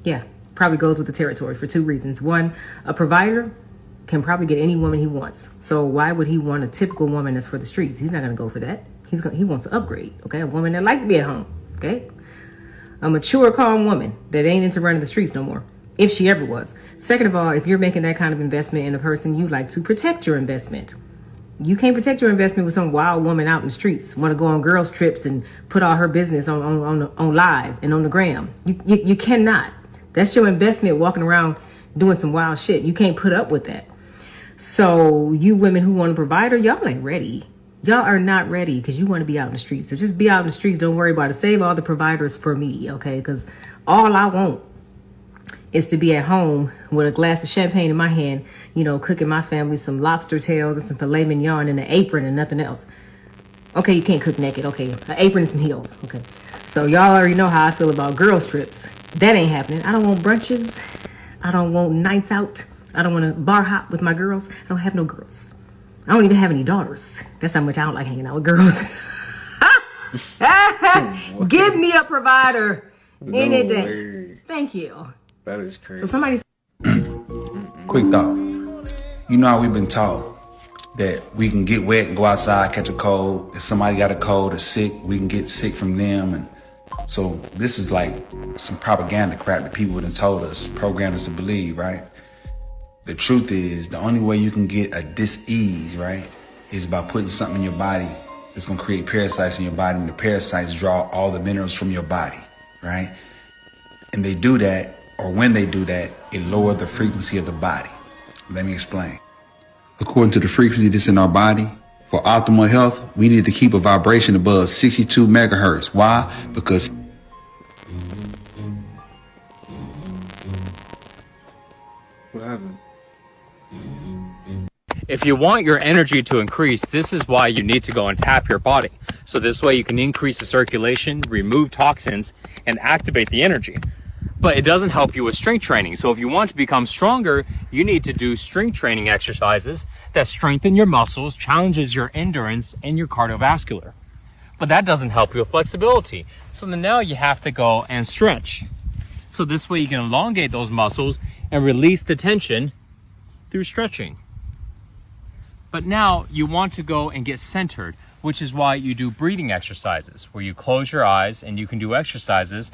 Yeah. Probably goes with the territory for 2 reasons. One, a provider can probably get any woman he wants. So why would he want a typical woman that's for the streets? He's not going to go for that. He wants to upgrade. Okay, a woman that like to be at home. Okay, a mature, calm woman that ain't into running the streets no more, if she ever was. Second of all, if you're making that kind of investment in a person, you like to protect your investment. You can't protect your investment with some wild woman out in the streets, want to go on girls trips and put all her business on live and on the gram. You cannot. That's your investment, walking around doing some wild shit. You can't put up with that. So you women who want a provider, y'all ain't ready. Y'all are not ready because you want to be out in the streets. So just be out in the streets. Don't worry about it. Save all the providers for me, okay? Because all I want is to be at home with a glass of champagne in my hand, you know, cooking my family some lobster tails and some filet mignon and an apron and nothing else. Okay, you can't cook naked. Okay, an apron and some heels. Okay. So y'all already know how I feel about girls trips. That ain't happening. I don't want brunches. I don't want nights out. I don't want to bar hop with my girls. I don't have no girls. I don't even have any daughters. That's how much I don't like hanging out with girls. Give me a provider any day. Thank you. That is crazy. So somebody... Quick thought. You know how we've been taught that we can get wet and go outside, catch a cold. If somebody got a cold or sick, we can get sick from them. And so this is like some propaganda crap that people have told us, programmed us to believe, right? The truth is, the only way you can get a dis-ease, right, is by putting something in your body that's gonna create parasites in your body, and the parasites draw all the minerals from your body, right? And they do that, or when they do that, it lowers the frequency of the body. Let me explain. According to the frequency that's in our body, for optimal health, we need to keep a vibration above 62 megahertz. Why? Because If you want your energy to increase, this is why you need to go and tap your body. So this way you can increase the circulation, remove toxins, and activate the energy. But it doesn't help you with strength training. So if you want to become stronger, you need to do strength training exercises that strengthen your muscles, challenges your endurance, and your cardiovascular. But that doesn't help you with flexibility. So then now you have to go and stretch. So this way you can elongate those muscles and release the tension through stretching. But now you want to go and get centered, which is why you do breathing exercises, where you close your eyes and you can do exercises.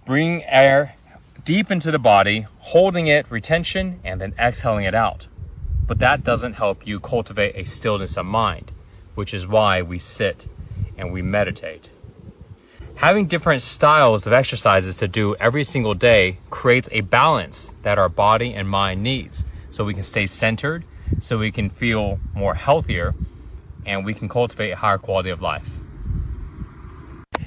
Bring air deep into the body, holding it, retention, and then exhaling it out. But that doesn't help you cultivate a stillness of mind, which is why we sit and we meditate. Having different styles of exercises to do every single day creates a balance that our body and mind needs, so we can stay centered, so we can feel more healthier, and we can cultivate a higher quality of life.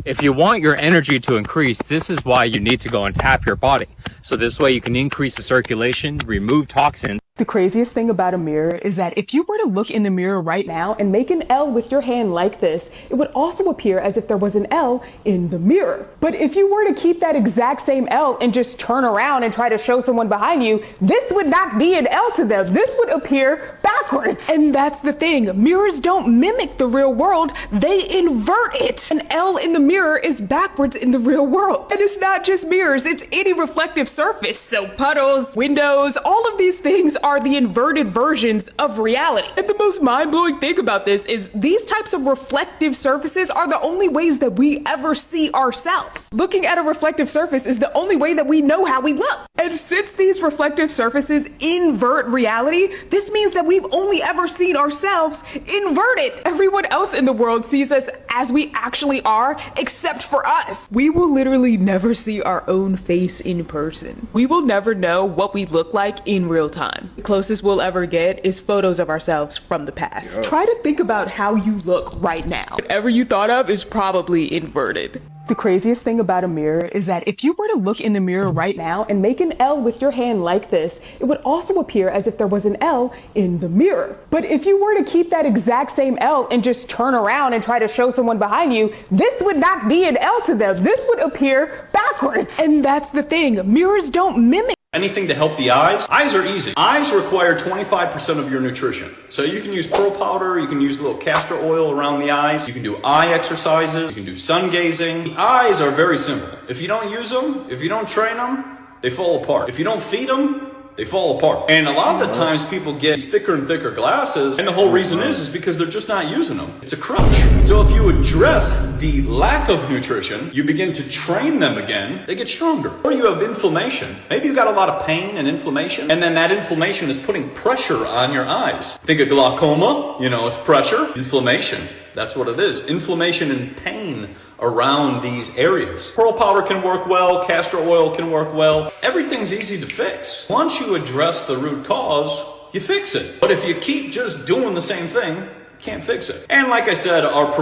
If you want your energy to increase, this is why you need to go and tap your body. So this way you can increase the circulation, remove toxins. The craziest thing about a mirror is that if you were to look in the mirror right now and make an L with your hand like this, it would also appear as if there was an L in the mirror. But if you were to keep that exact same L and just turn around and try to show someone behind you, this would not be an L to them. This would appear backwards. And that's the thing. Mirrors don't mimic the real world. They invert it. An L in the mirror is backwards in the real world. And it's not just mirrors. It's any reflective surface. So puddles, windows, all of these things are the inverted versions of reality. And the most mind-blowing thing about this is these types of reflective surfaces are the only ways that we ever see ourselves. Looking at a reflective surface is the only way that we know how we look. And since these reflective surfaces invert reality, this means that we've only ever seen ourselves inverted. Everyone else in the world sees us as we actually are, except for us. We will literally never see our own face in person. We will never know what we look like in real time. The closest we'll ever get is photos of ourselves from the past. Try to think about how you look right now. Whatever you thought of is probably inverted. The craziest thing about a mirror is that if you were to look in the mirror right now and make an L with your hand like this, it would also appear as if there was an L in the mirror. But if you were to keep that exact same L and just turn around and try to show someone behind you, this would not be an L to them. This would appear backwards. And that's the thing. Mirrors don't mimic. Anything to help the eyes? Eyes are easy. Eyes require 25% of your nutrition. So you can use pearl powder, you can use a little castor oil around the eyes, you can do eye exercises, you can do sun gazing. The eyes are very simple. If you don't use them, if you don't train them, they fall apart. If you don't feed them, they fall apart. And a lot of the times people get thicker and thicker glasses, and the whole reason is because they're just not using them. It's a crutch. So if you address the lack of nutrition, you begin to train them again, they get stronger. Or you have inflammation. Maybe you've got a lot of pain and inflammation, and then that inflammation is putting pressure on your eyes. Think of glaucoma, it's pressure, inflammation. That's what it is. Inflammation and pain around these areas. Pearl powder can work well, castor oil can work well. Everything's easy to fix. Once you address the root cause, you fix it. But if you keep just doing the same thing, you can't fix it. And like I said, our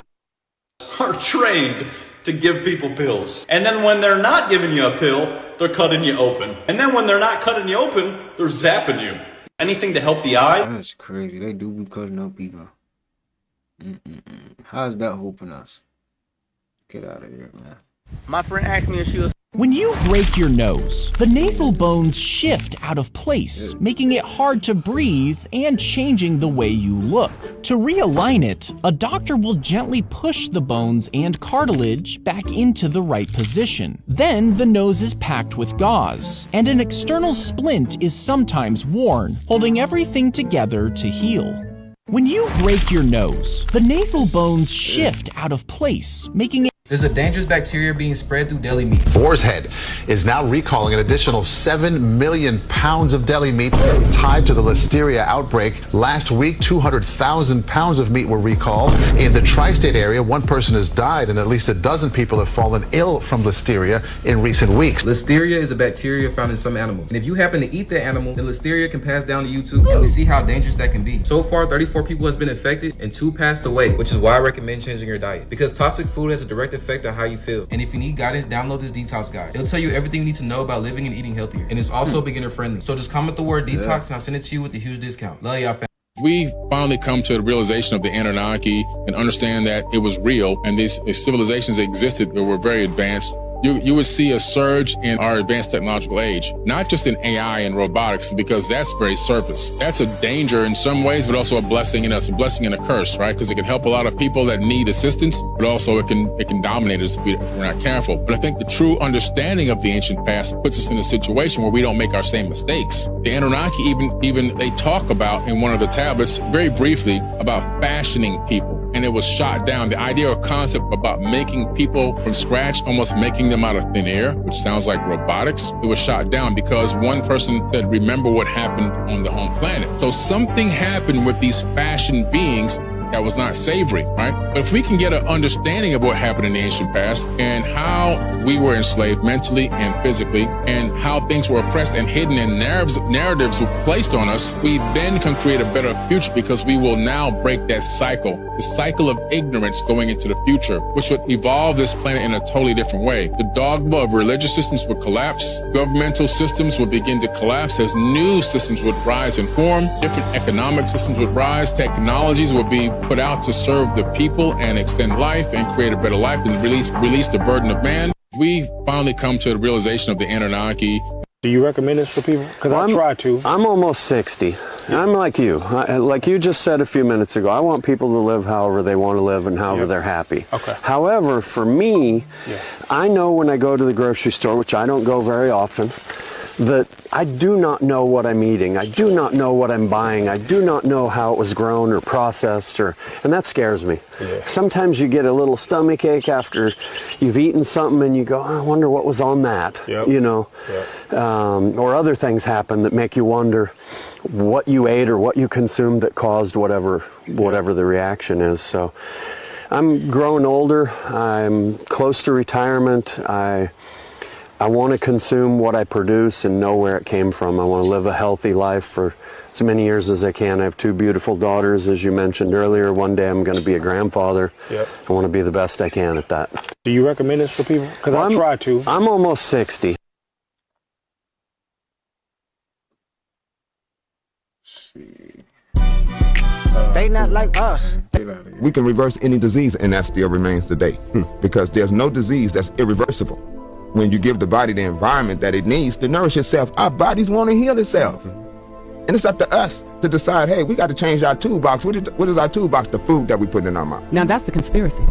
are trained to give people pills. And then when they're not giving you a pill, they're cutting you open. And then when they're not cutting you open, they're zapping you. Anything to help the eye. That's crazy. They do be cutting up people. How is that helping us? Get out of here, man. My friend asked me if she was... When you break your nose, the nasal bones shift out of place, making it hard to breathe and changing the way you look. To realign it, a doctor will gently push the bones and cartilage back into the right position. Then the nose is packed with gauze, and an external splint is sometimes worn, holding everything together to heal. When you break your nose, the nasal bones shift out of place, making it... There's a dangerous bacteria being spread through deli meat. Boar's Head is now recalling an additional 7 million pounds of deli meats tied to the listeria outbreak. Last week, 200,000 pounds of meat were recalled. In the tri-state area, one person has died and at least a dozen people have fallen ill from listeria in recent weeks. Listeria is a bacteria found in some animals. And if you happen to eat that animal, the listeria can pass down to you too. And we see how dangerous that can be. So far, 34 people has been infected and 2 passed away, which is why I recommend changing your diet. Because toxic food has a direct effect on how you feel. And if you need guidance, download this detox guide. It'll tell you everything you need to know about living and eating healthier. And it's also beginner friendly. So just comment the word detox and I'll send it to you with a huge discount. Love y'all, fam. We finally come to the realization of the Anunnaki and understand that it was real, and these civilizations existed that were very advanced. You would see a surge in our advanced technological age, not just in AI and robotics, because that's very surface. That's a danger in some ways, but also a blessing, and it's a blessing and a curse, right? Because it can help a lot of people that need assistance, but also it can dominate us if we're not careful. But I think the true understanding of the ancient past puts us in a situation where we don't make our same mistakes. The Anunnaki even they talk about in one of the tablets very briefly about fashioning people. And it was shot down. The idea or concept about making people from scratch, almost making them out of thin air, which sounds like robotics, it was shot down because one person said, remember what happened on the home planet. So something happened with these fashioned beings that was not savory, right? But if we can get an understanding of what happened in the ancient past and how we were enslaved mentally and physically and how things were oppressed and hidden and narratives were placed on us, we then can create a better future because we will now break that cycle, the cycle of ignorance going into the future, which would evolve this planet in a totally different way. The dogma of religious systems would collapse, governmental systems would begin to collapse as new systems would rise and form, different economic systems would rise, technologies would be put out to serve the people and extend life and create a better life and release the burden of man. We finally come to the realization of the Anunnaki. Do you recommend this for people? Because I try to. I'm almost 60. I'm like you. Like you just said a few minutes ago, I want people to live however they want to live and however they're happy. Okay. However, for me, I know when I go to the grocery store, which I don't go very often, that I do not know what I'm eating. I do not know what I'm buying. I do not know how it was grown or processed, and that scares me. Yeah. Sometimes you get a little stomach ache after you've eaten something and you go, I wonder what was on that, you know. Or other things happen that make you wonder what you ate or what you consumed that caused whatever the reaction is. So I'm growing older. I'm close to retirement. I want to consume what I produce and know where it came from. I want to live a healthy life for as many years as I can. I have 2 beautiful daughters, as you mentioned earlier. One day I'm going to be a grandfather. I want to be the best I can at that. Do you recommend this for people? Because I try to. I'm almost 60. They not like us. We can reverse any disease, and that still remains today. Because there's no disease that's irreversible. When you give the body the environment that it needs to nourish itself, our bodies want to heal itself. And it's up to us to decide, hey, we got to change our toolbox. What is our toolbox? The food that we put in our mouth. Now that's the conspiracy,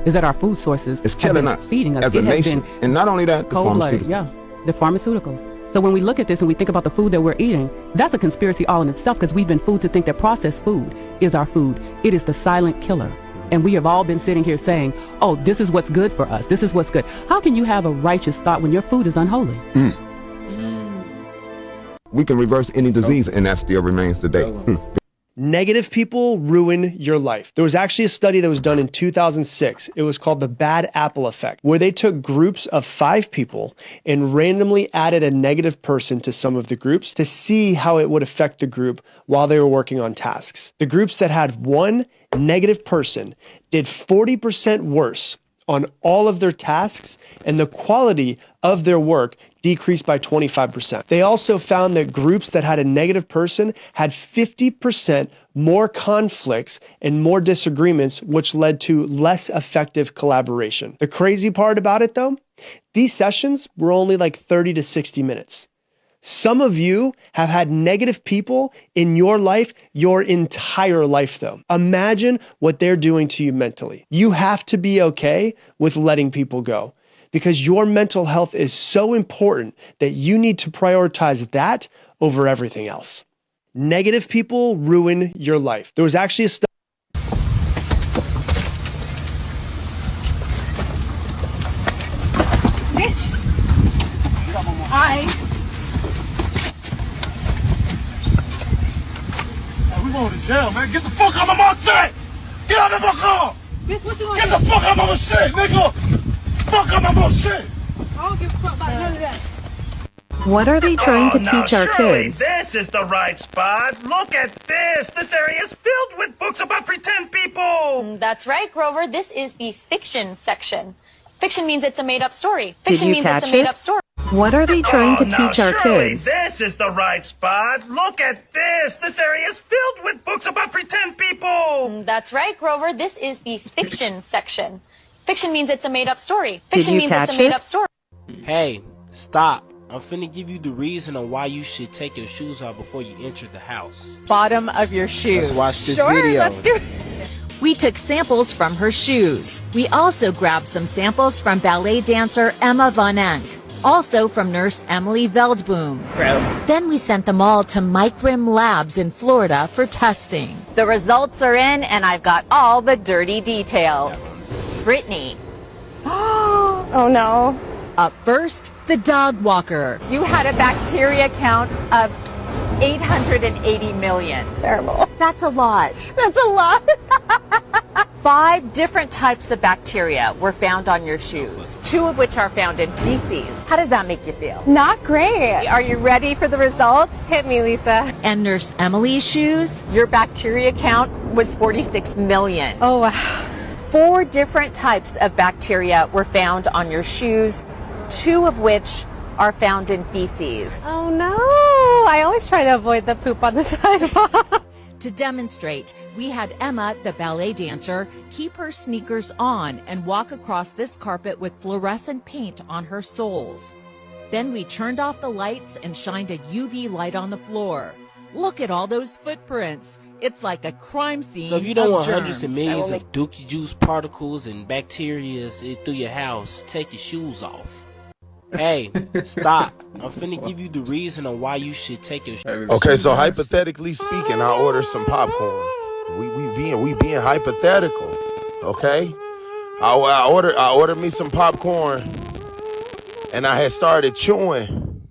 is that our food sources it's killing us, feeding us as a nation. And not only that, the pharmaceuticals. The pharmaceuticals. So when we look at this and we think about the food that we're eating, that's a conspiracy all in itself because we've been fooled to think that processed food is our food. It is the silent killer. And we have all been sitting here saying, oh, this is what's good for us. This is what's good. How can you have a righteous thought when your food is unholy? We can reverse any disease, and that still remains today. Negative people ruin your life. There was actually a study that was done in 2006. It was called the bad apple effect, where they took groups of 5 people and randomly added a negative person to some of the groups to see how it would affect the group while they were working on tasks. The groups that had 1 negative person did 40% worse on all of their tasks, and the quality of their work decreased by 25%. They also found that groups that had a negative person had 50% more conflicts and more disagreements, which led to less effective collaboration. The crazy part about it though, these sessions were only like 30 to 60 minutes. Some of you have had negative people in your life your entire life though. Imagine what they're doing to you mentally. You have to be okay with letting people go because your mental health is so important that you need to prioritize that over everything else. Negative people ruin your life. There was actually a study. Mitch! Hi! We going to jail, man. Get the fuck out of my shit! Get out of my car! Bitch, what you Get the fuck out of my shit, nigga! Fuck out of my shit! I don't give a fuck about none of that. What are they trying to now teach our surely kids? This is the right spot. Look at this. This area is filled with books about pretend people. That's right, Grover. This is the fiction section. Fiction means it's a made-up story. Fiction you means it's catch a made-up it? story. What are they trying to now teach our surely kids? This is the right spot. Look at this. This area is filled with books about pretend people. That's right, Grover. This is the fiction section. Fiction means it's a made-up story. Did Fiction you means it's catch a made-up it? story. Hey, stop. I'm finna give you the reason on why you should take your shoes off before you enter the house. Bottom of your shoe. Let's watch this sure, video. Let's do it. We took samples from her shoes. We also grabbed some samples from ballet dancer Emma Van Enck. Also from nurse Emily Veldboom. Gross. Then we sent them all to Micrim Labs in Florida for testing. The results are in, and I've got all the dirty details. Brittany. Oh no. Up first, the dog walker. You had a bacteria count of 880 million. Terrible. That's a lot. That's a lot. 5 different types of bacteria were found on your shoes, 2 of which are found in feces. How does that make you feel? Not great. Are you ready for the results? Hit me, Lisa. And Nurse Emily's shoes, your bacteria count was 46 million. Oh, wow. 4 different types of bacteria were found on your shoes, 2 of which are found in feces. Oh no. I always try to avoid the poop on the sidewalk. To demonstrate, we had Emma, the ballet dancer, keep her sneakers on and walk across this carpet with fluorescent paint on her soles. Then we turned off the lights and shined a UV light on the floor. Look at all those footprints. It's like a crime scene. So if you don't of want germs. hundreds of millions of dookie juice particles and bacteria through your house, take your shoes off. Hey, stop. I'm finna give you the reason on why you should take your shoes off. Okay, so hypothetically speaking, I ordered some popcorn. We being hypothetical, okay? I ordered me some popcorn, and I had started chewing,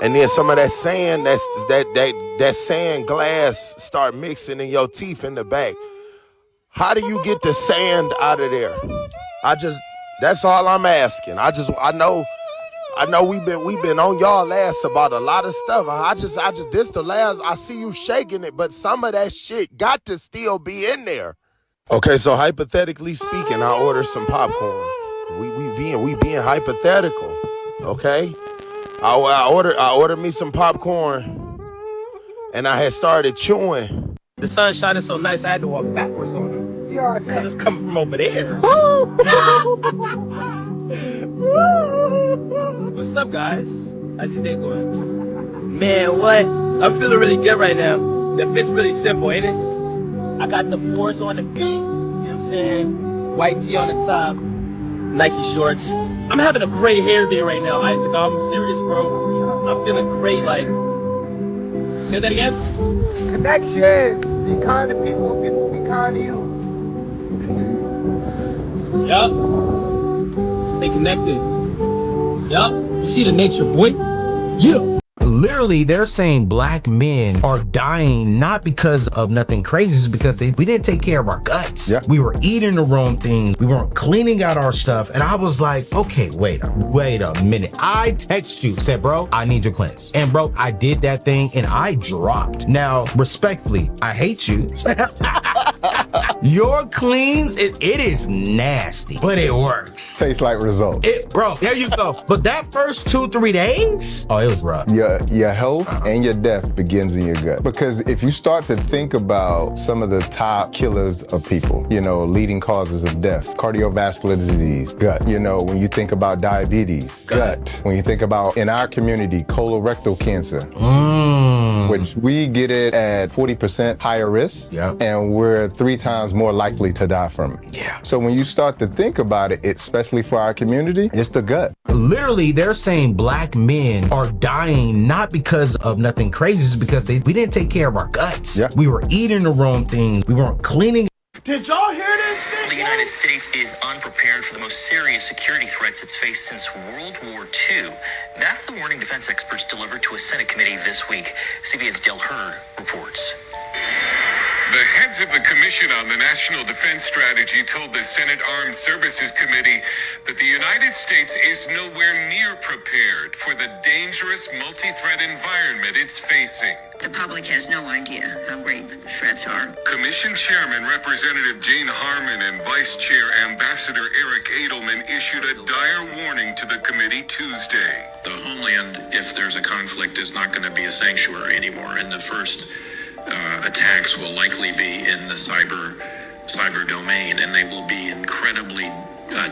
and then some of that sand, that sand glass start mixing in your teeth in the back. How do you get the sand out of there? That's all I'm asking. I know we've been on y'all ass about a lot of stuff. I see you shaking it, but some of that shit got to still be in there. Okay, so hypothetically speaking, I ordered some popcorn. We being hypothetical, okay? I ordered me some popcorn, and I had started chewing. The sun shining so nice, I had to walk backwards on it. Because it's coming from over there. What's up, guys? How's your day going? Man, what? I'm feeling really good right now. The fit's really simple, ain't it? I got the force on the feet, you know what I'm saying? White tee on the top, Nike shorts. I'm having a great hair day right now, Isaac. I'm serious, bro. I'm feeling great, like. Say that again? Connections. Be kind to people. People be kind to you. Yup. Stay connected. Yup. You see the nature, boy? Yeah. Literally, they're saying black men are dying not because of nothing crazy, it's because we didn't take care of our guts. Yeah. We were eating the wrong things. We weren't cleaning out our stuff. And I was like, okay, wait a minute. I text you, said, bro, I need your cleanse. And bro, I did that thing and I dropped. Now, respectfully, I hate you. Your cleans, it is nasty, but it works. Tastes like results. Bro, there you go. But that first 2-3 days, oh, it was rough. Your health and your death begins in your gut. Because if you start to think about some of the top killers of people, leading causes of death, cardiovascular disease, gut. When you think about diabetes, gut. When you think about, in our community, colorectal cancer, which we get it at 40% higher risk, and we're 3 times more likely to die from it. Yeah. So when you start to think about it, especially for our community, it's the gut. Literally, they're saying black men are dying not because of nothing crazy, it's because we didn't take care of our guts. Yeah. We were eating the wrong things. We weren't cleaning. Did y'all hear this shit? The United States is unprepared for the most serious security threats it's faced since World War II. That's the warning defense experts delivered to a Senate committee this week. CBS Dale Hurd reports. The heads of the Commission on the National Defense Strategy told the Senate Armed Services Committee that the United States is nowhere near prepared for the dangerous multi-threat environment it's facing. The public has no idea how grave the threats are. Commission Chairman Representative Jane Harmon and Vice Chair Ambassador Eric Edelman issued a dire warning to the committee Tuesday. The homeland, if there's a conflict, is not going to be a sanctuary anymore. And the first attacks will likely be in the cyber domain, and they will be incredibly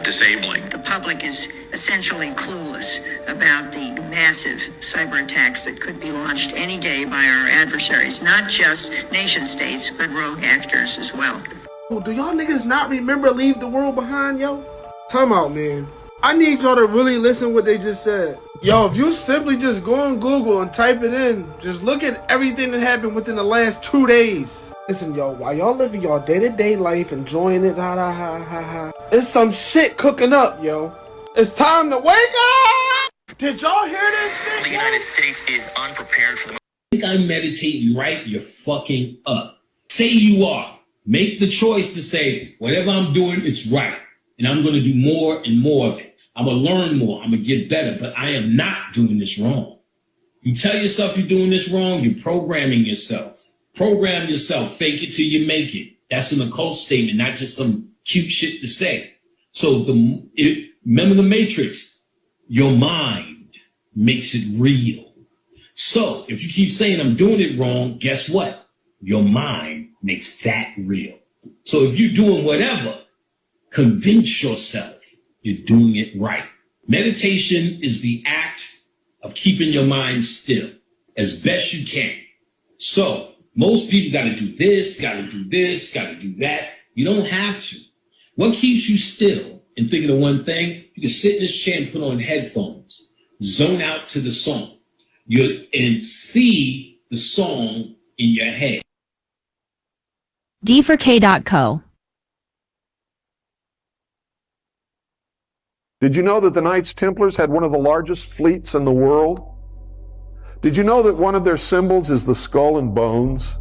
disabling. The public is essentially clueless about the massive cyber attacks that could be launched any day by our adversaries, not just nation states, but rogue actors as well. Do y'all niggas not remember Leave the World Behind, yo? Time out, man. I need y'all to really listen what they just said. Yo, if you simply just go on Google and type it in, just look at everything that happened within the last 2 days. Listen, yo, while y'all living y'all day-to-day life, enjoying it, it's some shit cooking up, yo. It's time to wake up! Did y'all hear this shit? The United States is unprepared for the... Think I'm meditating right? You're fucking up. Say you are. Make the choice to say, whatever I'm doing, it's right. And I'm going to do more and more of it. I'm going to learn more. I'm going to get better. But I am not doing this wrong. You tell yourself you're doing this wrong, you're programming yourself. Program yourself. Fake it till you make it. That's an occult statement, not just some cute shit to say. So remember the Matrix. Your mind makes it real. So if you keep saying I'm doing it wrong, guess what? Your mind makes that real. So if you're doing whatever, convince yourself you're doing it right. Meditation is the act of keeping your mind still as best you can. So most people got to do this, got to do this, got to do that. You don't have to. What keeps you still and thinking of one thing? You can sit in this chair and put on headphones, zone out to the song, and see the song in your head. D4K.co. Did you know that the Knights Templars had one of the largest fleets in the world? Did you know that one of their symbols is the skull and bones?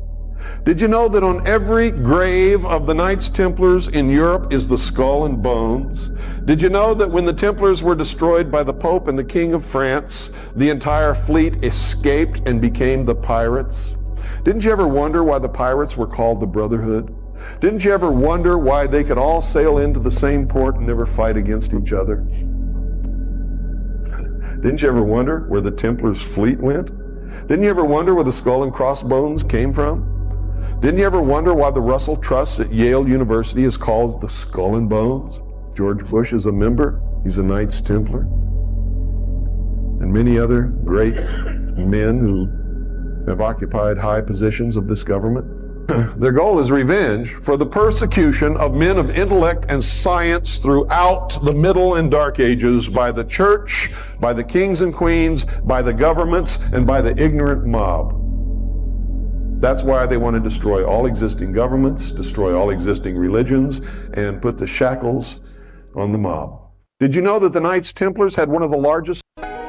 Did you know that on every grave of the Knights Templars in Europe is the skull and bones? Did you know that when the Templars were destroyed by the Pope and the King of France, the entire fleet escaped and became the pirates? Didn't you ever wonder why the pirates were called the Brotherhood? Didn't you ever wonder why they could all sail into the same port and never fight against each other? Didn't you ever wonder where the Templars' fleet went? Didn't you ever wonder where the skull and crossbones came from? Didn't you ever wonder why the Russell Trust at Yale University is called the Skull and Bones? George Bush is a member. He's a Knights Templar. And many other great men who have occupied high positions of this government. Their goal is revenge for the persecution of men of intellect and science throughout the Middle and Dark Ages by the church, by the kings and queens, by the governments, and by the ignorant mob. That's why they want to destroy all existing governments, destroy all existing religions, and put the shackles on the mob. Did you know that the Knights Templars had one of the largest...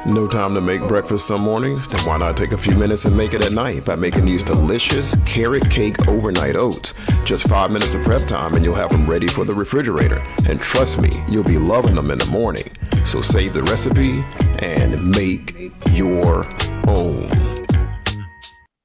No time to make breakfast some mornings? Then why not take a few minutes and make it at night by making these delicious carrot cake overnight oats? Just 5 minutes of prep time and you'll have them ready for the refrigerator. And trust me, you'll be loving them in the morning. So save the recipe and make your own.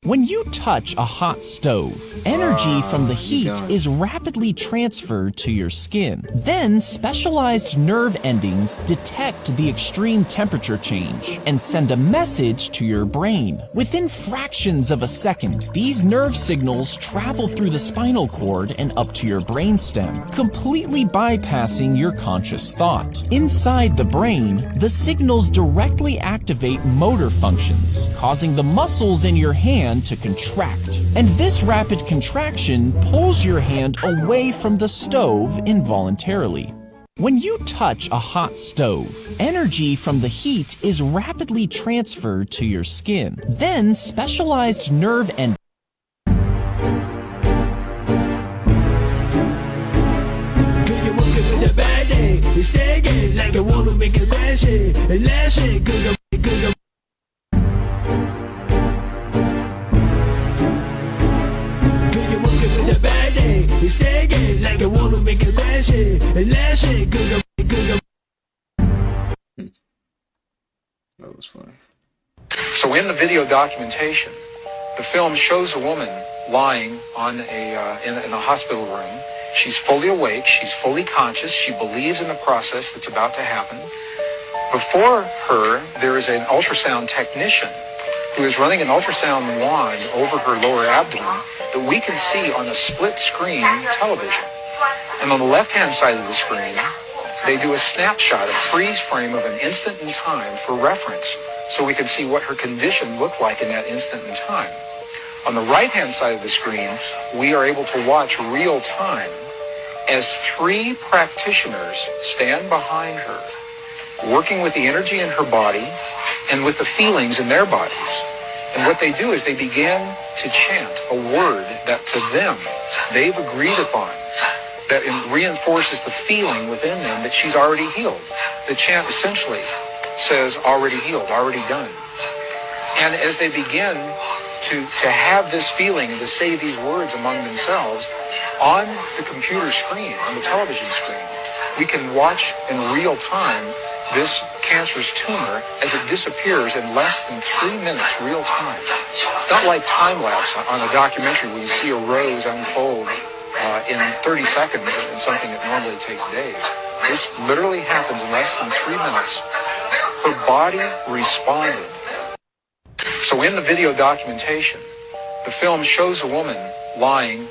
When you touch a hot stove, energy from the heat is rapidly transferred to your skin. Then specialized nerve endings detect the extreme temperature change and send a message to your brain. Within fractions of a second, these nerve signals travel through the spinal cord and up to your brainstem, completely bypassing your conscious thought. Inside the brain, the signals directly activate motor functions, causing the muscles in your hand to contract. And this rapid contraction pulls your hand away from the stove involuntarily. When you touch a hot stove, energy from the heat is rapidly transferred to your skin. Then specialized nerve endings That was funny. So in the video documentation, the film shows a woman lying on in a hospital room. She's fully awake. She's fully conscious. She believes in the process that's about to happen. Before her, there is an ultrasound technician who is running an ultrasound wand over her lower abdomen that we can see on a split-screen television. And on the left-hand side of the screen, they do a snapshot, a freeze frame of an instant in time for reference, so we can see what her condition looked like in that instant in time. On the right-hand side of the screen, we are able to watch real time as 3 practitioners stand behind her, working with the energy in her body and with the feelings in their bodies. And what they do is they begin to chant a word that to them, they've agreed upon, that reinforces the feeling within them that she's already healed. The chant essentially says already healed, already done. And as they begin to have this feeling and to say these words among themselves, on the computer screen, on the television screen, we can watch in real time this cancerous tumor as it disappears in less than 3 minutes real time. It's not like time-lapse on a documentary where you see a rose unfold in 30 seconds in something that normally takes days. This literally happens in less than 3 minutes. Her body responded. So in the video documentation, the film shows a woman lying.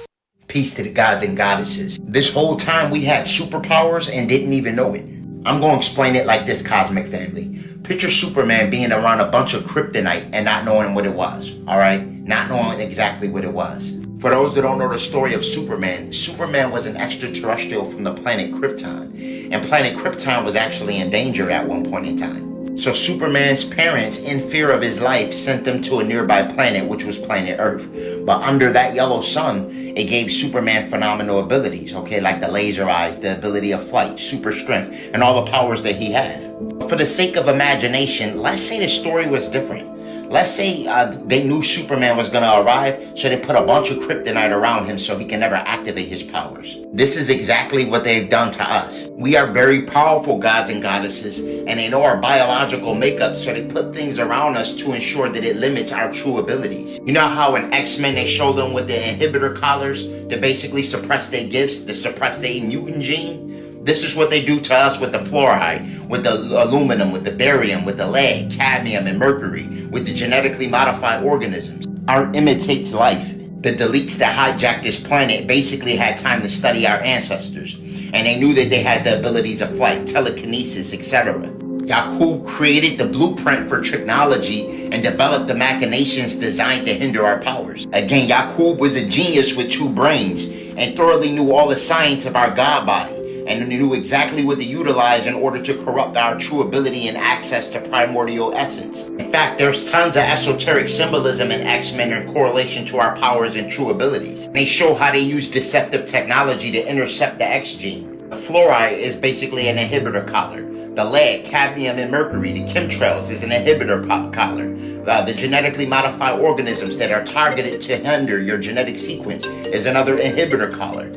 Peace to the gods and goddesses. This whole time we had superpowers and didn't even know it. I'm going to explain it like this, Cosmic Family. Picture Superman being around a bunch of kryptonite and not knowing what it was, alright? Not knowing exactly what it was. For those that don't know the story of Superman, Superman was an extraterrestrial from the planet Krypton. And planet Krypton was actually in danger at one point in time. So Superman's parents, in fear of his life, sent them to a nearby planet, which was planet Earth. But under that yellow sun, it gave Superman phenomenal abilities, okay, like the laser eyes, the ability of flight, super strength, and all the powers that he had. For the sake of imagination, let's say the story was different. Let's say they knew Superman was going to arrive, so they put a bunch of kryptonite around him so he can never activate his powers. This is exactly what they've done to us. We are very powerful gods and goddesses, and they know our biological makeup, so they put things around us to ensure that it limits our true abilities. You know how in X-Men they show them with the inhibitor collars to basically suppress their gifts, to suppress their mutant gene? This is what they do to us with the fluoride, with the aluminum, with the barium, with the lead, cadmium, and mercury, with the genetically modified organisms. Art imitates life. The deletes that hijacked this planet basically had time to study our ancestors, and they knew that they had the abilities of flight, telekinesis, etc. Yakub created the blueprint for technology and developed the machinations designed to hinder our powers. Again, Yakub was a genius with 2 brains and thoroughly knew all the science of our god body, and knew exactly what to utilize in order to corrupt our true ability and access to primordial essence. In fact, there's tons of esoteric symbolism in X-Men in correlation to our powers and true abilities. They show how they use deceptive technology to intercept the X gene. The fluoride is basically an inhibitor collar. The lead, cadmium, and mercury, the chemtrails, is an inhibitor collar. The genetically modified organisms that are targeted to hinder your genetic sequence is another inhibitor collar.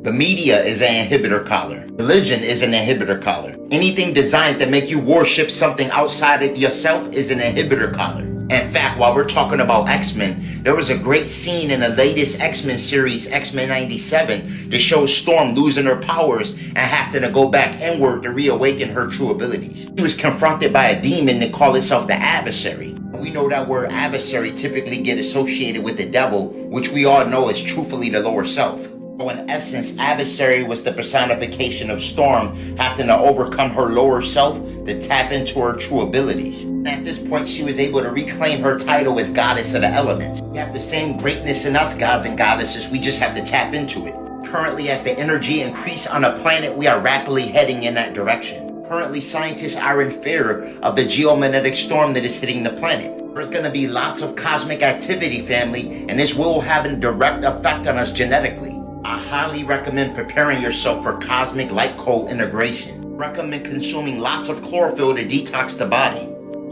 The media is an inhibitor collar. Religion is an inhibitor collar. Anything designed to make you worship something outside of yourself is an inhibitor collar. In fact, while we're talking about X-Men, there was a great scene in the latest X-Men series, X-Men 97, that shows Storm losing her powers and having to go back inward to reawaken her true abilities. She was confronted by a demon that called itself the Adversary. We know that word adversary typically get associated with the devil, which we all know is truthfully the lower self. So in essence, Adversary was the personification of Storm having to overcome her lower self to tap into her true abilities. And at this point, she was able to reclaim her title as Goddess of the Elements. We have the same greatness in us, gods and goddesses, we just have to tap into it. Currently, as the energy increase on the planet, we are rapidly heading in that direction. Currently, scientists are in fear of the geomagnetic storm that is hitting the planet. There's going to be lots of cosmic activity, family, and this will have a direct effect on us genetically. I highly recommend preparing yourself for cosmic light cold integration. Recommend consuming lots of chlorophyll to detox the body.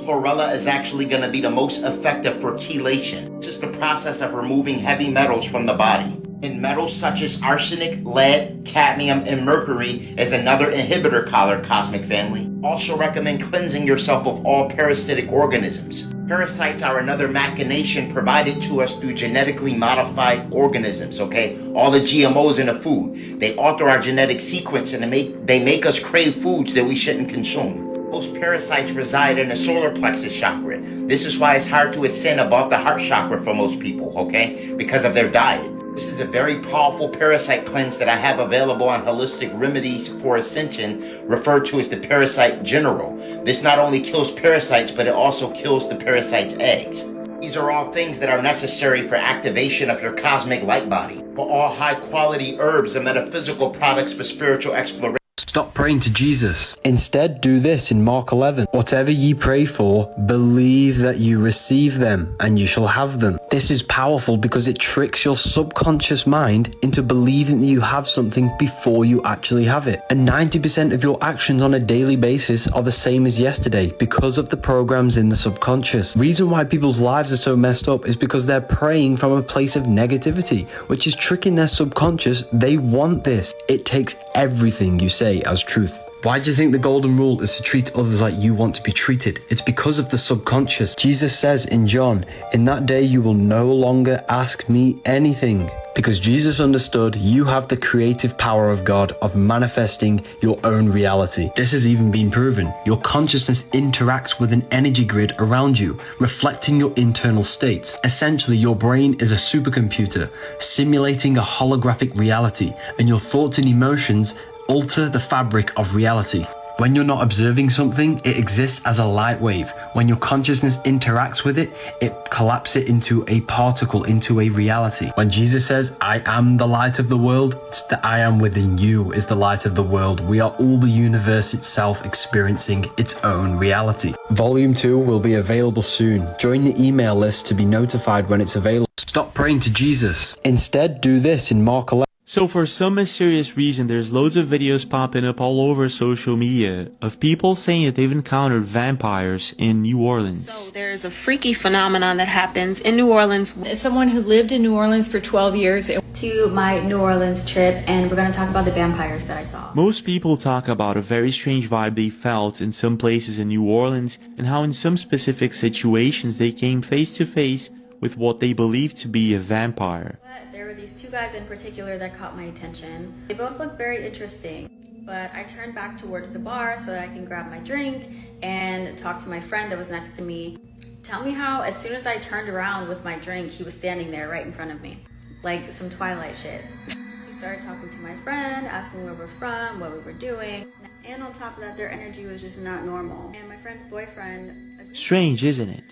Chlorella is actually going to be the most effective for chelation. This is the process of removing heavy metals from the body. In metals such as arsenic, lead, cadmium, and mercury is another inhibitor collar, cosmic family. Also recommend cleansing yourself of all parasitic organisms. Parasites are another machination provided to us through genetically modified organisms, okay? All the GMOs in the food. They alter our genetic sequence and they make us crave foods that we shouldn't consume. Most parasites reside in the solar plexus chakra. This is why it's hard to ascend above the heart chakra for most people, okay? Because of their diet. This is a very powerful parasite cleanse that I have available on Holistic Remedies for Ascension, referred to as the Parasite General. This not only kills parasites, but it also kills the parasite's eggs. These are all things that are necessary for activation of your cosmic light body. For all high-quality herbs and metaphysical products for spiritual exploration. Stop praying to Jesus. Instead, do this in Mark 11. Whatever ye pray for, believe that you receive them, and you shall have them. This is powerful because it tricks your subconscious mind into believing that you have something before you actually have it. And 90% of your actions on a daily basis are the same as yesterday because of the programs in the subconscious. Reason why people's lives are so messed up is because they're praying from a place of negativity, which is tricking their subconscious. They want this. It takes everything you say as truth. Why do you think the golden rule is to treat others like you want to be treated? It's because of the subconscious. Jesus says in John, "In that day you will no longer ask me anything." Because Jesus understood you have the creative power of God of manifesting your own reality. This has even been proven. Your consciousness interacts with an energy grid around you, reflecting your internal states. Essentially, your brain is a supercomputer, simulating a holographic reality, and your thoughts and emotions alter the fabric of reality. When you're not observing something, it exists as a light wave. When your consciousness interacts with it, it collapses it into a particle, into a reality. When Jesus says, "I am the light of the world," it's the "I am within you" is the light of the world. We are all the universe itself experiencing its own reality. Volume 2 will be available soon. Join the email list to be notified when it's available. Stop praying to Jesus. Instead, do this in Mark 11. So for some mysterious reason, there's loads of videos popping up all over social media of people saying that they've encountered vampires in New Orleans. So there's a freaky phenomenon that happens in New Orleans. As someone who lived in New Orleans for 12 years, to my New Orleans trip, and we're going to talk about the vampires that I saw. Most people talk about a very strange vibe they felt in some places in New Orleans and how in some specific situations they came face to face with what they believed to be a vampire. There were these two guys in particular that caught my attention. They both looked very interesting, but I turned back towards the bar so that I can grab my drink and talk to my friend that was next to me. Tell me how, as soon as I turned around with my drink, he was standing there right in front of me, like some Twilight shit. He started talking to my friend, asking where we're from, what we were doing, and on top of that, their energy was just not normal. And my friend's boyfriend... Strange, isn't it?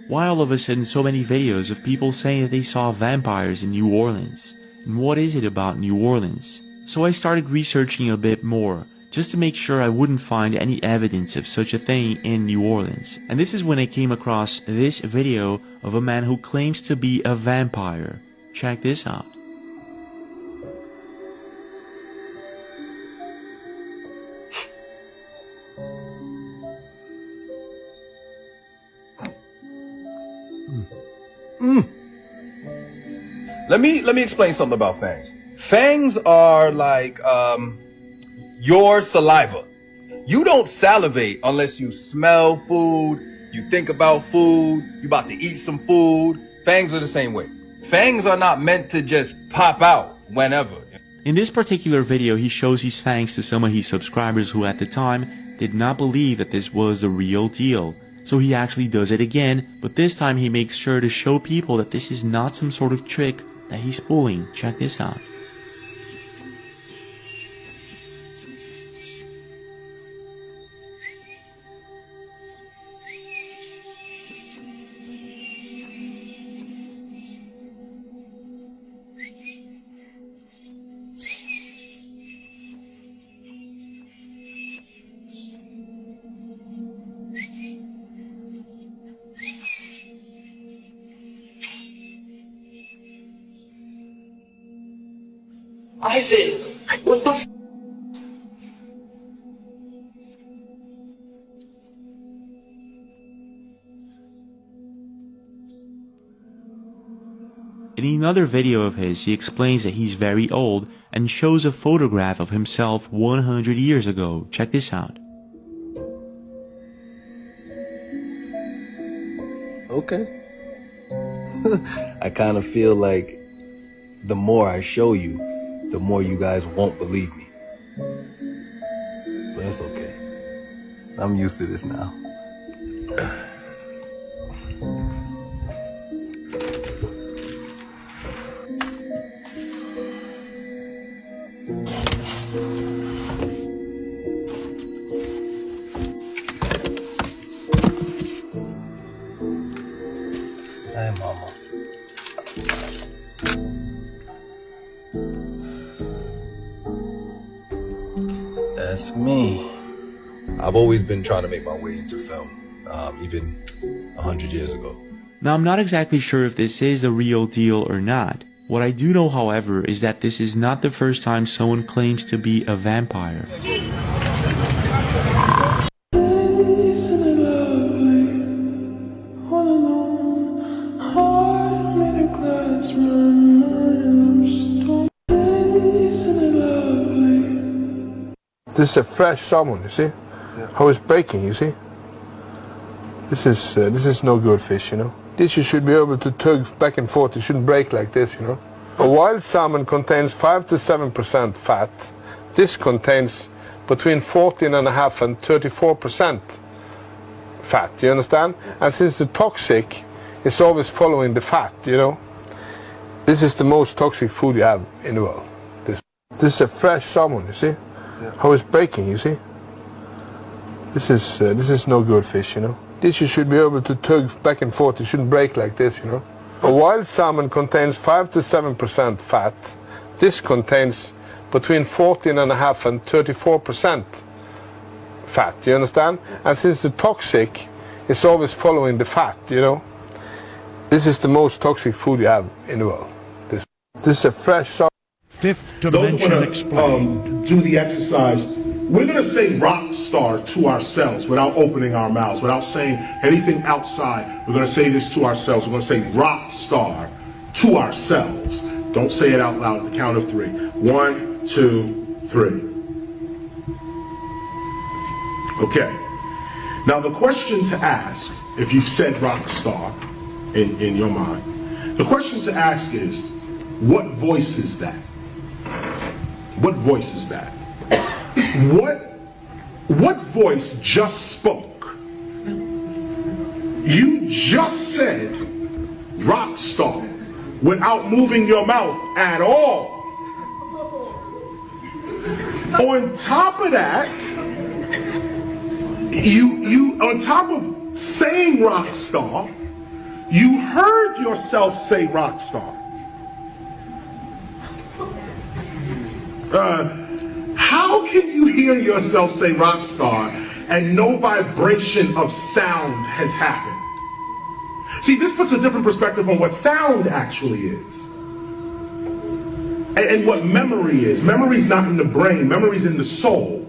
Why all of a sudden so many videos of people saying that they saw vampires in New Orleans? And what is it about New Orleans? So I started researching a bit more, just to make sure I wouldn't find any evidence of such a thing in New Orleans. And this is when I came across this video of a man who claims to be a vampire. Check this out. Let me explain something about fangs. Fangs are like your saliva. You don't salivate unless you smell food, you think about food, you're about to eat some food. Fangs are the same way. Fangs are not meant to just pop out whenever. In this particular video, he shows his fangs to some of his subscribers who at the time did not believe that this was the real deal. So he actually does it again, but this time he makes sure to show people that this is not some sort of trick that he's pulling. Check this out. I said, what the f? In another video of his, he explains that he's very old and shows a photograph of himself 100 years ago. Check this out. Okay. I kind of feel like the more I show you, the more you guys won't believe me. But it's okay. I'm used to this now. Hey, Mama. That's me. I've always been trying to make my way into film, even 100 years ago. Now, I'm not exactly sure if this is the real deal or not. What I do know, however, is that this is not the first time someone claims to be a vampire. This is a fresh salmon, you see? How it's breaking, you see? This is no good fish, you know? This you should be able to tug back and forth. It shouldn't break like this, you know? A wild salmon contains 5 to 7% fat. This contains between 14.5 and 34% fat, you understand? And since the toxic is always following the fat, you know? This is the most toxic food you have in the world. This is a fresh salmon, you see? How it's breaking, you see? This is no good fish, you know? This you should be able to tug back and forth. It shouldn't break like this, you know? A wild salmon contains 5 to 7% fat. This contains between 14.5 and 34% fat, you understand? And since the toxic is always following the fat, you know? This is the most toxic food you have in the world. This is a fresh salmon. Fifth dimension explained. Do the exercise. We're going to say rock star to ourselves without opening our mouths, without saying anything outside. We're going to say this to ourselves. We're going to say rock star to ourselves. Don't say it out loud at the count of 3. 1, 2, 3. Okay. Now the question to ask, if you've said rock star in your mind, the question to ask is, what voice is that? What voice is that? What voice just spoke? You just said rock star without moving your mouth at all. On top of that, you on top of saying rock star, you heard yourself say rock star. How can you hear yourself say rock star and no vibration of sound has happened? See, this puts a different perspective on what sound actually is. And what memory is. Memory's not in the brain, memory's in the soul.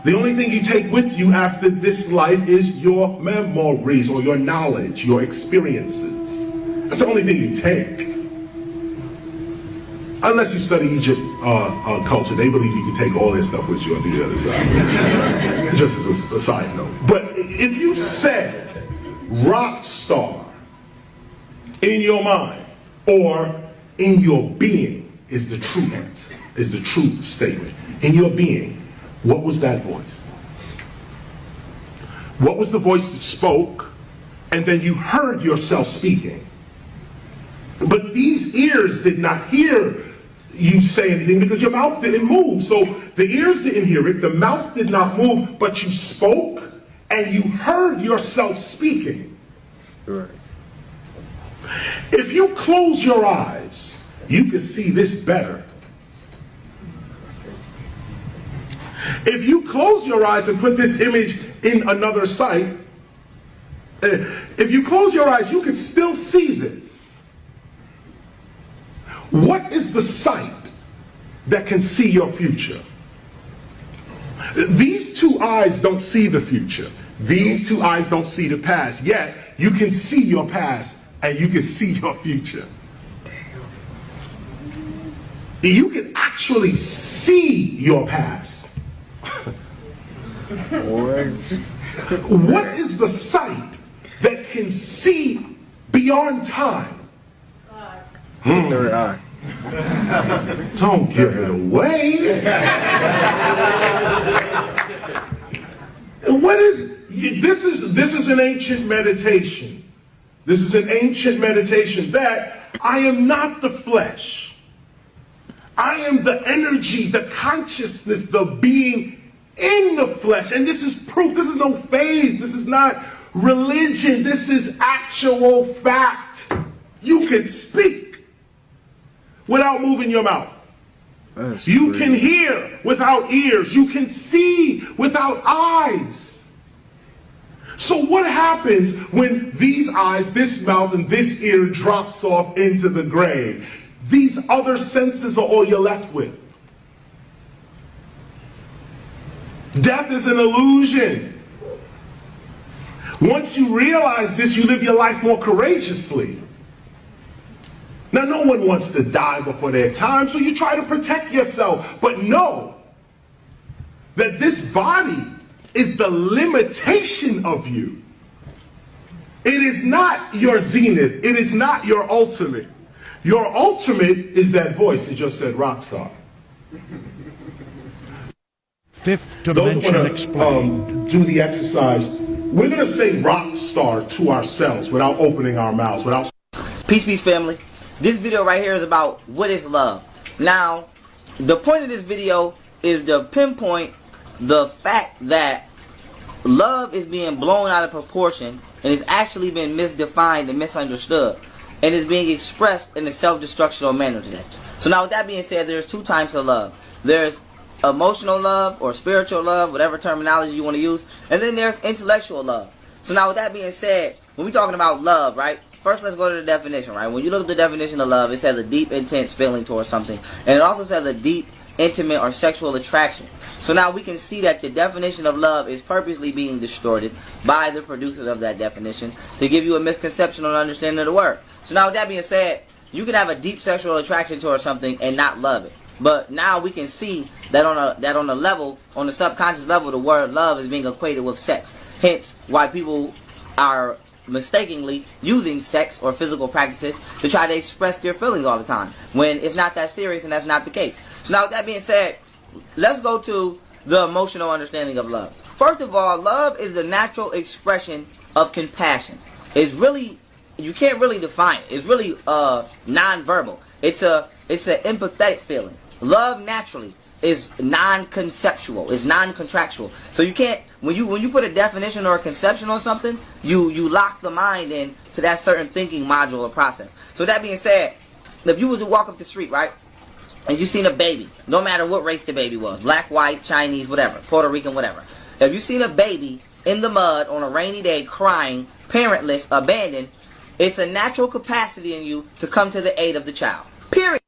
The only thing you take with you after this life is your memories or your knowledge, your experiences. That's the only thing you take. Unless you study Egypt culture, they believe you can take all their stuff with you on the other side. Just as a side note. But if you said rock star in your mind or in your being is the true answer, is the true statement. In your being, what was that voice? What was the voice that spoke and then you heard yourself speaking? But these ears did not hear you say anything because your mouth didn't move. So the ears didn't hear it, the mouth did not move, but you spoke and you heard yourself speaking. Right. If you close your eyes, you can see this better. If you close your eyes and put this image in another sight, if you close your eyes, you can still see this. What is the sight that can see your future? These two eyes don't see the future. These two eyes don't see the past. Yet, you can see your past and you can see your future. You can actually see your past. What is the sight that can see beyond time? The third eye. Don't give it away. What is this is an ancient meditation. This is an ancient meditation that I am not the flesh. I am the energy, the consciousness, the being in the flesh. And this is proof. This is no faith. This is not religion. This is actual fact. You can speak without moving your mouth. You can hear without ears. You can see without eyes. So what happens when these eyes, this mouth, and this ear drops off into the grave? These other senses are all you're left with. Death is an illusion. Once you realize this, you live your life more courageously. Now, no one wants to die before their time, so you try to protect yourself. But know that this body is the limitation of you. It is not your zenith. It is not your ultimate. Your ultimate is that voice that just said rock star. Fifth dimension explained. Do the exercise. We're going to say rock star to ourselves without opening our mouths. Peace, family. This video right here is about what is love. Now, the point of this video is to pinpoint the fact that love is being blown out of proportion and is actually being misdefined and misunderstood, and is being expressed in a self-destructional manner today. So now, with that being said, there's two types of love. There's emotional love or spiritual love, whatever terminology you want to use, and then there's intellectual love. So now, with that being said, when we're talking about love, right? First, let's go to the definition, right? When you look at the definition of love, it says a deep, intense feeling towards something. And it also says a deep, intimate, or sexual attraction. So now we can see that the definition of love is purposely being distorted by the producers of that definition to give you a misconception or understanding of the word. So now with that being said, you can have a deep sexual attraction towards something and not love it. But now we can see that on a level, on the subconscious level, the word love is being equated with sex. Hence, why people are mistakenly using sex or physical practices to try to express their feelings all the time, when it's not that serious and that's not the case. So now with that being said, let's go to the emotional understanding of love. First of all, love is the natural expression of compassion. It's really, you can't really define it. It's really non-verbal. It's an empathetic feeling. Love naturally is non-conceptual. It's non-contractual. So you can't, when you put a definition or a conception on something, you lock the mind in to that certain thinking module or process. So that being said, if you was to walk up the street, right, and you seen a baby, no matter what race the baby was, black, white, Chinese, whatever, Puerto Rican, whatever. If you seen a baby in the mud on a rainy day crying, parentless, abandoned, it's a natural capacity in you to come to the aid of the child. Period.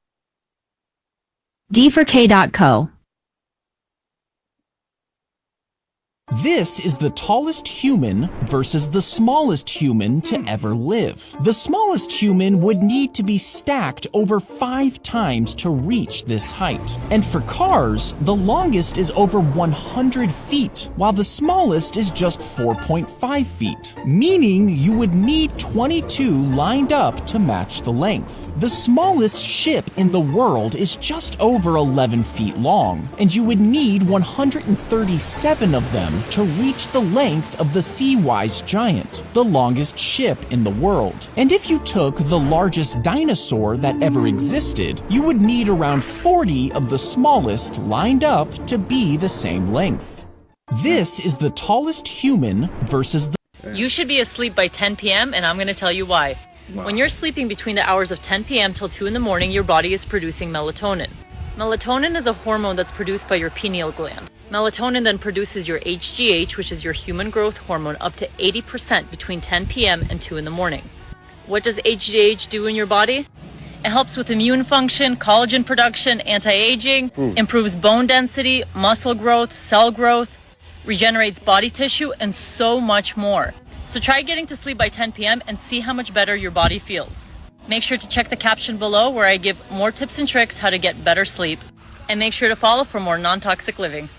D4K.co. This is the tallest human versus the smallest human to ever live. The smallest human would need to be stacked over 5 times to reach this height. And for cars, the longest is over 100 feet, while the smallest is just 4.5 feet, meaning you would need 22 lined up to match the length. The smallest ship in the world is just over 11 feet long, and you would need 137 of them to reach the length of the Sea-Wise Giant, the longest ship in the world. And if you took the largest dinosaur that ever existed, you would need around 40 of the smallest lined up to be the same length. This is the tallest human versus the... You should be asleep by 10 p.m. and I'm going to tell you why. When you're sleeping between the hours of 10 p.m. till 2 in the morning, your body is producing melatonin. Melatonin is a hormone that's produced by your pineal gland. Melatonin then produces your HGH, which is your human growth hormone, up to 80% between 10 p.m. and 2 in the morning. What does HGH do in your body? It helps with immune function, collagen production, anti-aging, improves bone density, muscle growth, cell growth, regenerates body tissue, and so much more. So try getting to sleep by 10 p.m. and see how much better your body feels. Make sure to check the caption below where I give more tips and tricks how to get better sleep. And make sure to follow for more non-toxic living.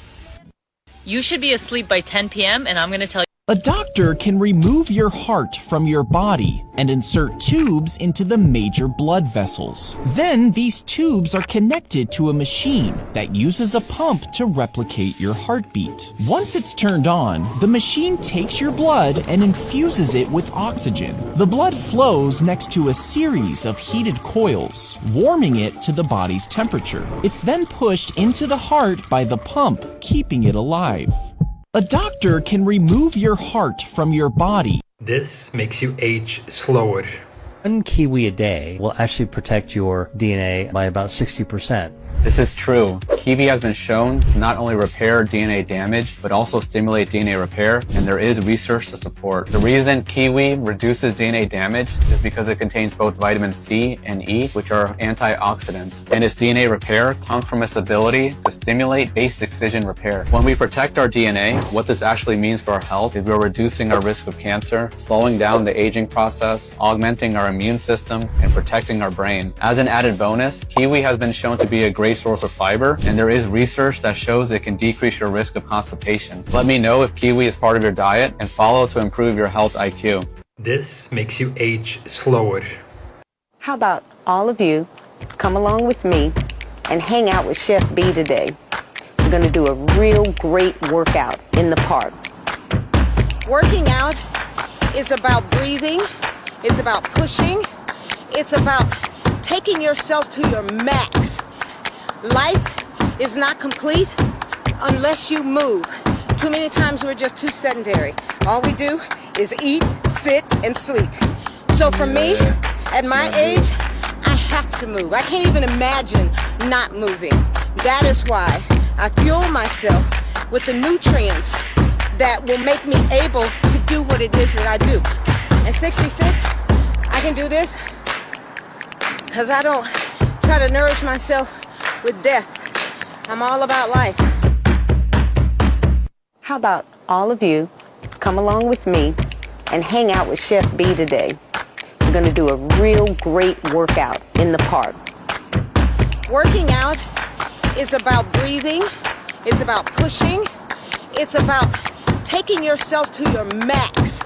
You should be asleep by 10 p.m. and I'm going to tell you. A doctor can remove your heart from your body and insert tubes into the major blood vessels. Then these tubes are connected to a machine that uses a pump to replicate your heartbeat. Once it's turned on, the machine takes your blood and infuses it with oxygen. The blood flows next to a series of heated coils, warming it to the body's temperature. It's then pushed into the heart by the pump, keeping it alive. A doctor can remove your heart from your body. This makes you age slower. 1 kiwi a day will actually protect your DNA by about 60%. This is true. Kiwi has been shown to not only repair DNA damage, but also stimulate DNA repair, and there is research to support. The reason kiwi reduces DNA damage is because it contains both vitamin C and E, which are antioxidants. And its DNA repair comes from its ability to stimulate base excision repair. When we protect our DNA, what this actually means for our health is we're reducing our risk of cancer, slowing down the aging process, augmenting our immune system, and protecting our brain. As an added bonus, kiwi has been shown to be a great source of fiber, and there is research that shows it can decrease your risk of constipation. Let me know if kiwi is part of your diet and follow to improve your health IQ. This makes you age slower. How about all of you come along with me and hang out with Chef B today? We're going to do a real great workout in the park. Working out is about breathing, it's about pushing, it's about taking yourself to your max. Life is not complete unless you move. Too many times we're just too sedentary. All we do is eat, sit, and sleep. So for me, at my age, I have to move. I can't even imagine not moving. That is why I fuel myself with the nutrients that will make me able to do what it is that I do. At 66, I can do this because I don't try to nourish myself with death. I'm all about life. How about all of you come along with me and hang out with Chef B today? We're going to do a real great workout in the park. Working out is about breathing, it's about pushing, it's about taking yourself to your max.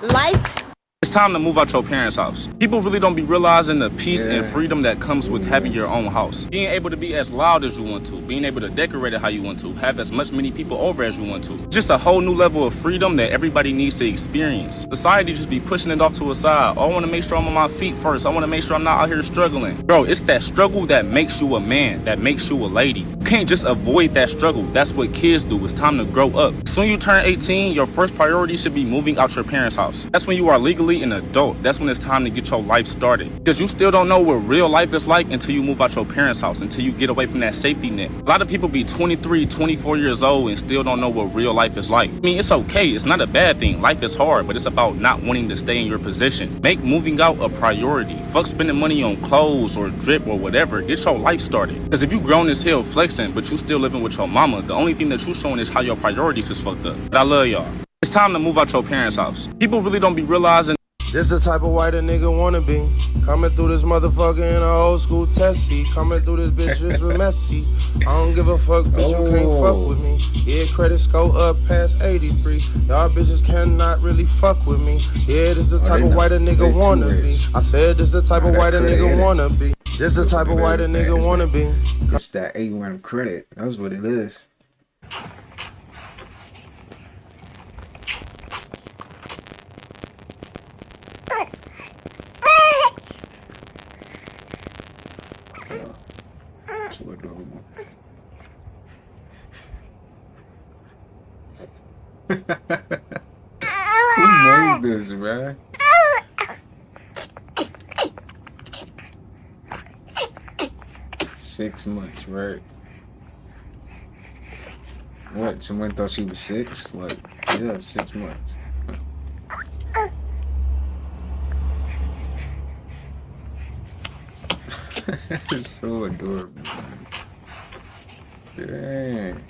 Life. It's time to move out your parents' house. People really don't be realizing the peace and freedom that comes with having your own house. Being able to be as loud as you want to, being able to decorate it how you want to, have as many people over as you want to. Just a whole new level of freedom that everybody needs to experience. Society just be pushing it off to a side. Oh, I want to make sure I'm on my feet first. I want to make sure I'm not out here struggling. Bro, it's that struggle that makes you a man, that makes you a lady. You can't just avoid that struggle. That's what kids do. It's time to grow up. Soon you turn 18, your first priority should be moving out your parents' house. That's when you are legally an adult. That's when it's time to get your life started. Because you still don't know what real life is like until you move out your parents' house, until you get away from that safety net. A lot of people be 23, 24 years old and still don't know what real life is like. I mean, it's okay. It's not a bad thing. Life is hard, but it's about not wanting to stay in your position. Make moving out a priority. Fuck spending money on clothes or drip or whatever. Get your life started. Because if you grown as hell flexing, but you still living with your mama, the only thing that you showing is how your priorities is fucked up. But I love y'all. It's time to move out your parents' house. People really don't be realizing. This the type of white a nigga wanna be. Coming through this motherfucker in a old school Tessie. Coming through this bitch just real messy. I don't give a fuck, bitch, you can't fuck with me. Yeah, credits go up past 83. Y'all bitches cannot really fuck with me. Yeah, this the type of white a nigga wanna be. I said this the type of white a nigga wanna be. This the type of white a nigga wanna be. It's that A1 credit. That's what it is. So adorable. Who made this, man? Six months, right? What? Someone thought she was 6? Like, yeah, 6 months. It's so adorable, man. Dang.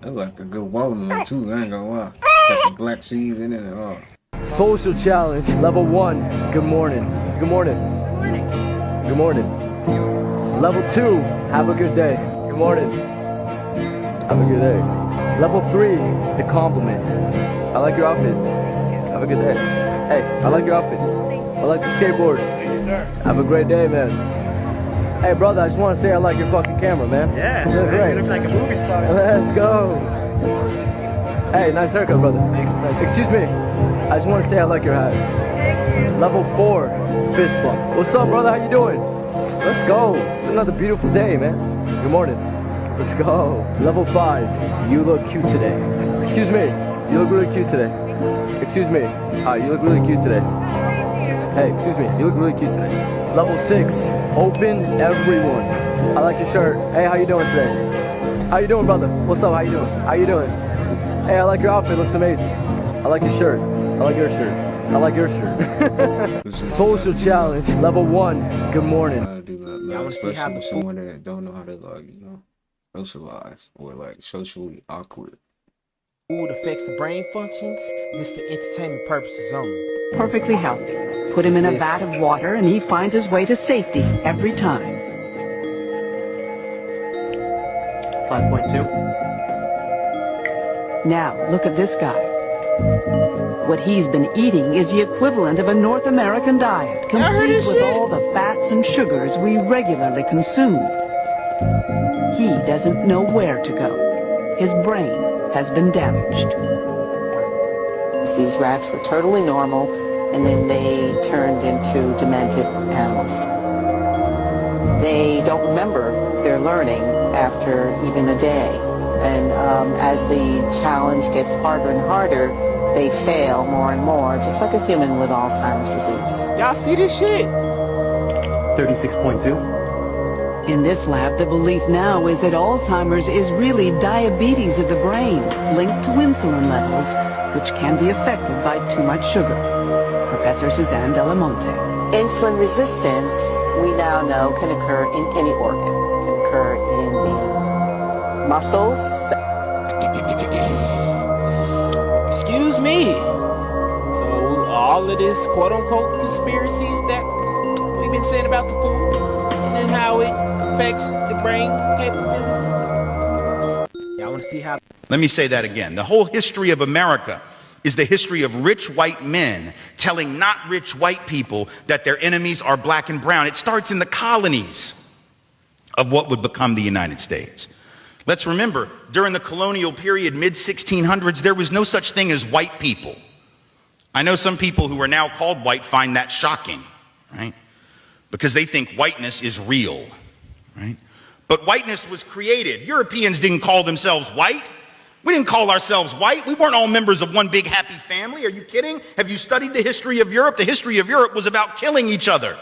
That's like a good watermelon too, I ain't gonna lie. Got the black seeds in it and all. Social challenge, level 1, good morning. Good morning. Good morning. Level 2, have a good day. Good morning. Have a good day. Level 3, the compliment. I like your outfit. Have a good day. Hey, I like your outfit. I like the skateboards. Have a great day, man. Hey, brother, I just want to say I like your fucking camera, man. Yeah, you look great. You look like a movie star. Let's go. Hey, nice haircut, brother. Excuse me. I just want to say I like your hat. Level 4, fist bump. What's up, brother? How you doing? Let's go. It's another beautiful day, man. Good morning. Let's go. Level 5, you look cute today. Excuse me. You look really cute today. Excuse me. You look really cute today. Hey, excuse me. You look really cute today. Level 6, open everyone. I like your shirt. Hey, how you doing today? How you doing, brother? What's up? How you doing? How you doing? Hey, I like your outfit. Looks amazing. I like your shirt. I like your shirt. I like your shirt. Social challenge, level 1, good morning. I want to see how someone that don't know how to, like, you know, socialize or like socially awkward. Food affects the brain functions. This for entertainment purposes only. Perfectly healthy. Put him in a vat of water and he finds his way to safety every time. 5.2. Now, look at this guy. What he's been eating is the equivalent of a North American diet, complete with all the fats and sugars we regularly consume. He doesn't know where to go. His brain has been damaged. These rats were totally normal, and then they turned into demented animals. They don't remember their learning after even a day. And as the challenge gets harder and harder, they fail more and more, just like a human with Alzheimer's disease. Y'all see this shit? 36.2. In this lab, the belief now is that Alzheimer's is really diabetes of the brain, linked to insulin levels, which can be affected by too much sugar. Professor Suzanne Delamonte. Insulin resistance, we now know, can occur in any organ. It can occur in the muscles. Excuse me. So all of this quote-unquote conspiracies that we've been saying about the food and how it affects the brain capabilities. Y'all want to see how... Let me say that again. The whole history of America is the history of rich white men telling not rich white people that their enemies are black and brown. It starts in the colonies of what would become the United States. Let's remember, during the colonial period, mid-1600s, there was no such thing as white people. I know some people who are now called white find that shocking, right? Because they think whiteness is real, right? But whiteness was created. Europeans didn't call themselves white. We didn't call ourselves white. We weren't all members of one big happy family. Are you kidding? Have you studied the history of Europe? The history of Europe was about killing each other.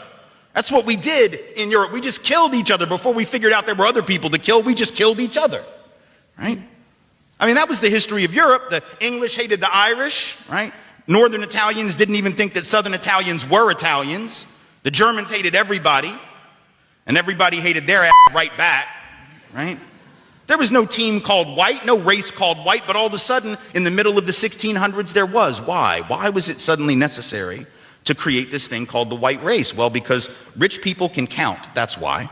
That's what we did in Europe. We just killed each other before we figured out there were other people to kill. We just killed each other, right? I mean, that was the history of Europe. The English hated the Irish, right? Northern Italians didn't even think that Southern Italians were Italians. The Germans hated everybody, and everybody hated their ass right back, right? There was no team called white, no race called white, but all of a sudden, in the middle of the 1600s, there was. Why? Why was it suddenly necessary to create this thing called the white race? Well, because rich people can count, that's why.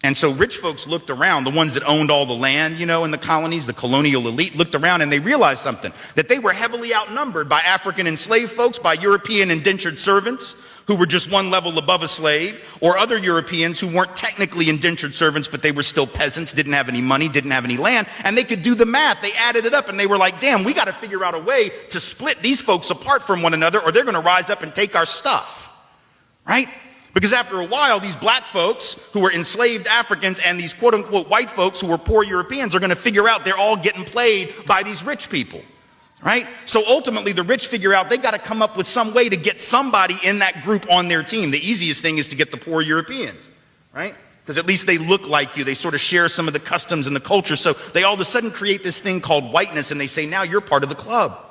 And so rich folks looked around, the ones that owned all the land, you know, in the colonies, the colonial elite looked around and they realized something, that they were heavily outnumbered by African enslaved folks, by European indentured servants who were just one level above a slave, or other Europeans who weren't technically indentured servants, but they were still peasants, didn't have any money, didn't have any land, and they could do the math. They added it up and they were like, damn, we got to figure out a way to split these folks apart from one another or they're going to rise up and take our stuff, right? Because after a while, these black folks who were enslaved Africans and these quote unquote white folks who were poor Europeans are going to figure out they're all getting played by these rich people, right? So ultimately the rich figure out they got to come up with some way to get somebody in that group on their team. The easiest thing is to get the poor Europeans, right? Because at least they look like you. They sort of share some of the customs and the culture. So they all of a sudden create this thing called whiteness and they say, now you're part of the club.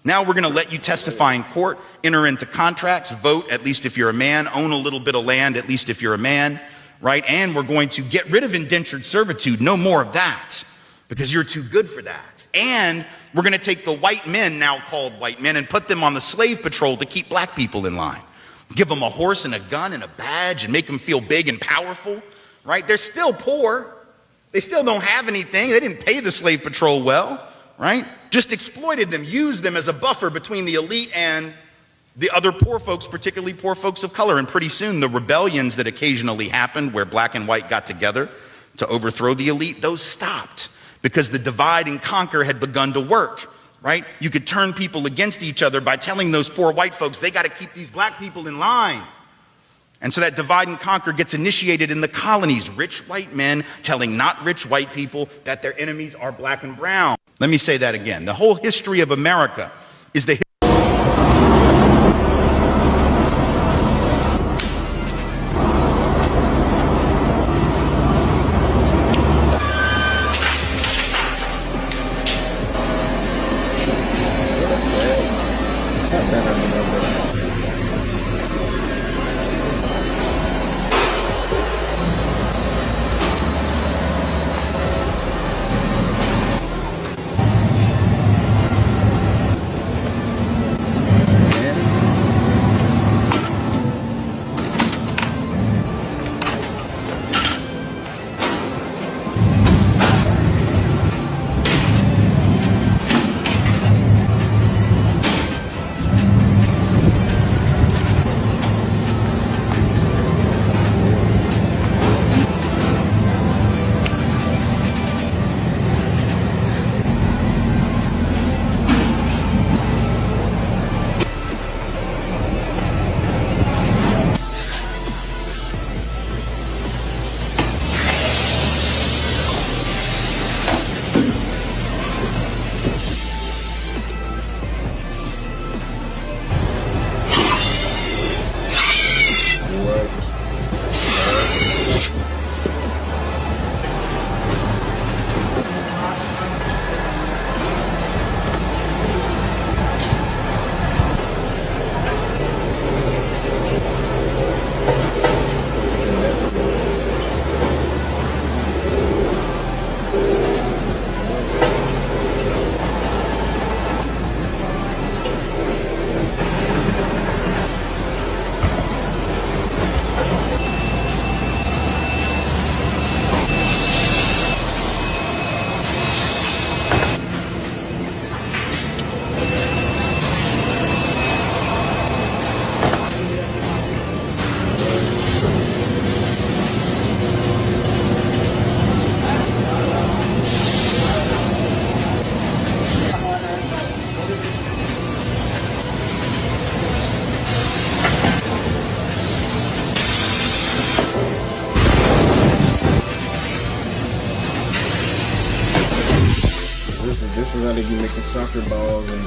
Now we're going to let you testify in court, enter into contracts, vote, at least if you're a man, own a little bit of land, at least if you're a man, right? And we're going to get rid of indentured servitude. No more of that because you're too good for that. And we're going to take the white men, now called white men, and put them on the slave patrol to keep black people in line. Give them a horse and a gun and a badge and make them feel big and powerful, right? They're still poor. They still don't have anything. They didn't pay the slave patrol well, right? Just exploited them, used them as a buffer between the elite and the other poor folks, particularly poor folks of color. And pretty soon the rebellions that occasionally happened where black and white got together to overthrow the elite, those stopped because the divide and conquer had begun to work, right? You could turn people against each other by telling those poor white folks, they got to keep these black people in line. And so that divide and conquer gets initiated in the colonies. Rich white men telling not rich white people that their enemies are black and brown. Let me say that again. The whole history of America is the This is how they be making soccer balls and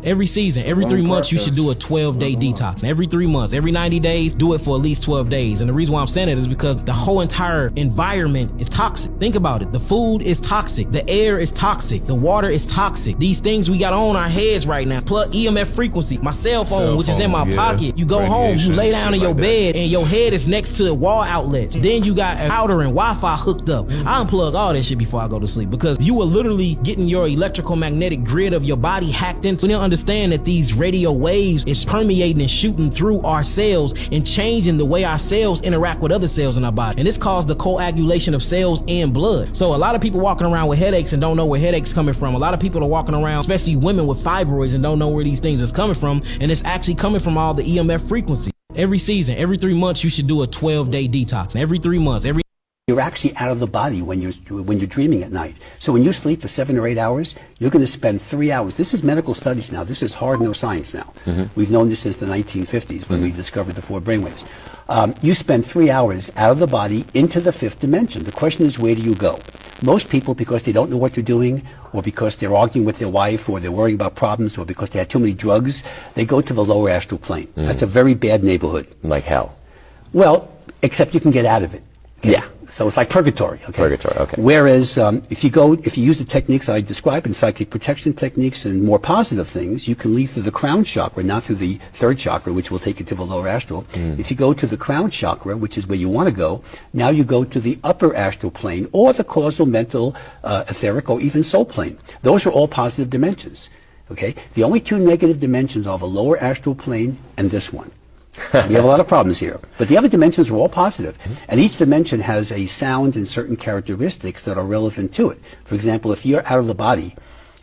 Every season, every 3 months, you should do a 12-day detox. And every 3 months, every 90 days, do it for at least 12 days. And the reason why I'm saying it is because the whole entire environment is toxic. Think about it. The food is toxic. The air is toxic. The water is toxic. These things we got on our heads right now, plus EMF frequency, my cell phone, which is in my pocket. You go home, you lay down in your bed, and your head is next to wall outlets. Then you got a router and Wi-Fi hooked up. I unplug all that shit before I go to sleep because you are literally getting your electrical magnetic grid of your body hacked into. You understand that these radio waves is permeating and shooting through our cells and changing the way our cells interact with other cells in our body. And this caused the coagulation of cells and blood. So a lot of people walking around with headaches and don't know where headaches coming from. A lot of people are walking around, especially women with fibroids, and don't know where these things is coming from. And it's actually coming from all the EMF frequency. Every season, every 3 months, you should do a 12-day detox. And every 3 months, you're actually out of the body when you're dreaming at night. So when you sleep for 7 or 8 hours, you're going to spend 3 hours. This is medical studies now. This is hard no science now. We've known this since the 1950s when we discovered the 4 brainwaves. You spend 3 hours out of the body into the 5th dimension. The question is, where do you go? Most people, because they don't know what they're doing, or because they're arguing with their wife, or they're worrying about problems, or because they had too many drugs, they go to the lower astral plane. That's a very bad neighborhood. Like hell. Well, except you can get out of it. Okay? Yeah. So it's like purgatory. Okay. Purgatory. Okay. Whereas if you use the techniques I describe in psychic protection techniques and more positive things, you can leave through the crown chakra, not through the third chakra, which will take you to the lower astral. If you go to the crown chakra, which is where you want to go, now you go to the upper astral plane, or the causal, mental, etheric, or even soul plane. Those are all positive dimensions. Okay. The only two negative dimensions are the lower astral plane and this one. We have a lot of problems here. But the other dimensions are all positive. And each dimension has a sound and certain characteristics that are relevant to it. For example, if you're out of the body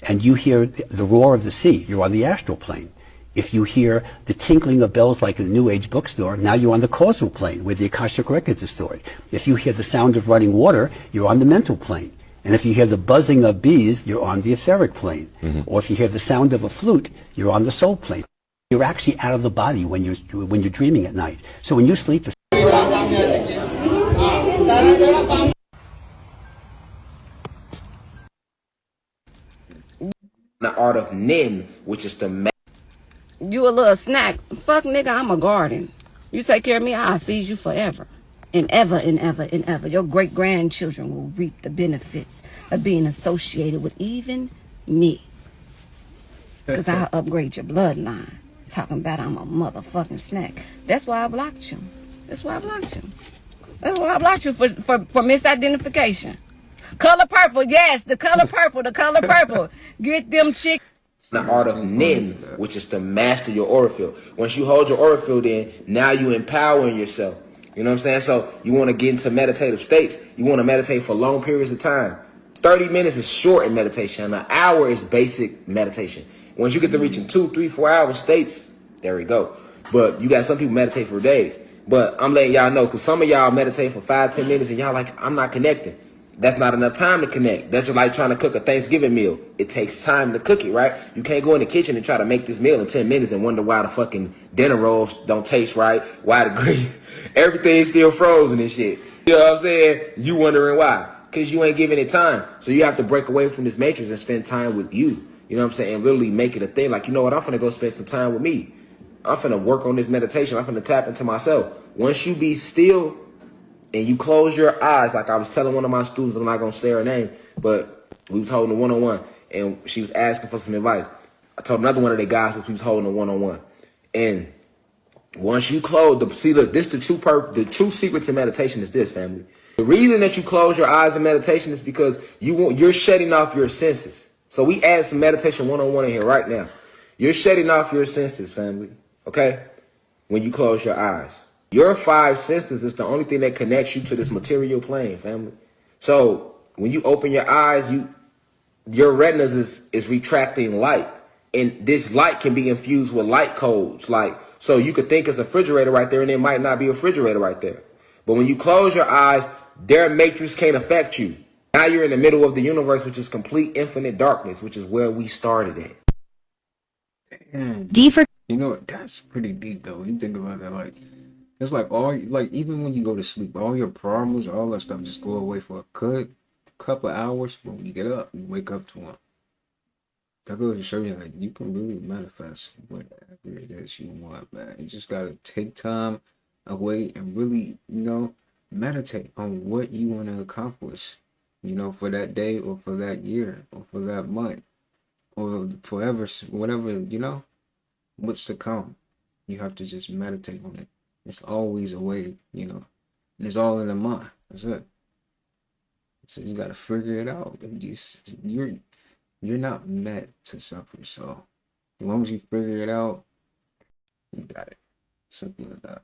and you hear the roar of the sea, you're on the astral plane. If you hear the tinkling of bells like in a New Age bookstore, now you're on the causal plane where the Akashic records are stored. If you hear the sound of running water, you're on the mental plane. And if you hear the buzzing of bees, you're on the etheric plane. Or if you hear the sound of a flute, you're on the soul plane. You're actually out of the body when you're dreaming at night. So when you sleep, the art of nin, which is the You a little snack. Fuck nigga, I'm a garden. You take care of me, I'll feed you forever. And ever and ever and ever. Your great grandchildren will reap the benefits of being associated with even me. Because I'll upgrade your bloodline. Talking about I'm a motherfucking snack. That's why I blocked you. That's why I blocked you. That's why I blocked you for misidentification. Color purple, yes, the color purple, the color purple. Get them chicks. The art of nin, which is to master your aura field. Once you hold your aura field in, now you empowering yourself. You know what I'm saying? So you want to get into meditative states. You want to meditate for long periods of time. 30 minutes is short in meditation. An hour is basic meditation. Once you get to reaching 2, 3, 4 hour states, there we go. But you got some people meditate for days. But I'm letting y'all know, because some of y'all meditate for 5, 10 minutes and y'all like, I'm not connecting. That's not enough time to connect. That's just like trying to cook a Thanksgiving meal. It takes time to cook it, right? You can't go in the kitchen and try to make this meal in 10 minutes and wonder why the fucking dinner rolls don't taste right, why the grease, everything's still frozen and shit. You know what I'm saying? You wondering why. Because you ain't giving it time. So you have to break away from this matrix and spend time with you. You know what I'm saying? And really make it a thing. Like, you know what? I'm finna go spend some time with me. I'm finna work on this meditation. I'm finna tap into myself. Once you be still and you close your eyes, like I was telling one of my students, I'm not gonna say her name, but we was holding a one-on-one and she was asking for some advice. I told another one of the guys that we was holding a one-on-one. And once you close, see, look, this the true secret to meditation is this, family. The reason that you close your eyes in meditation is because you're shutting off your senses. So we add some meditation one-on-one in here right now. You're shutting off your senses, family, okay? When you close your eyes. Your 5 senses is the only thing that connects you to this material plane, family. So when you open your eyes, your retinas is retracting light. And this light can be infused with light codes. So you could think it's a refrigerator right there and it might not be a refrigerator right there. But when you close your eyes, their matrix can't affect you. Now you're in the middle of the universe, which is complete infinite darkness, which is where we started at. Damn. You know what? That's pretty deep though. When you think about that, like it's like even when you go to sleep, all your problems, all that stuff just go away for a good couple of hours. But when you get up, you wake up to them. That goes to show you like you can really manifest whatever it is you want, man. You just gotta take time away and really, meditate on what you want to accomplish. For that day or for that year or for that month or forever, whatever, what's to come. You have to just meditate on it. It's always a way, and it's all in the mind. That's it. So you got to figure it out. You're not meant to suffer. So as long as you figure it out, you got it. Simple as that.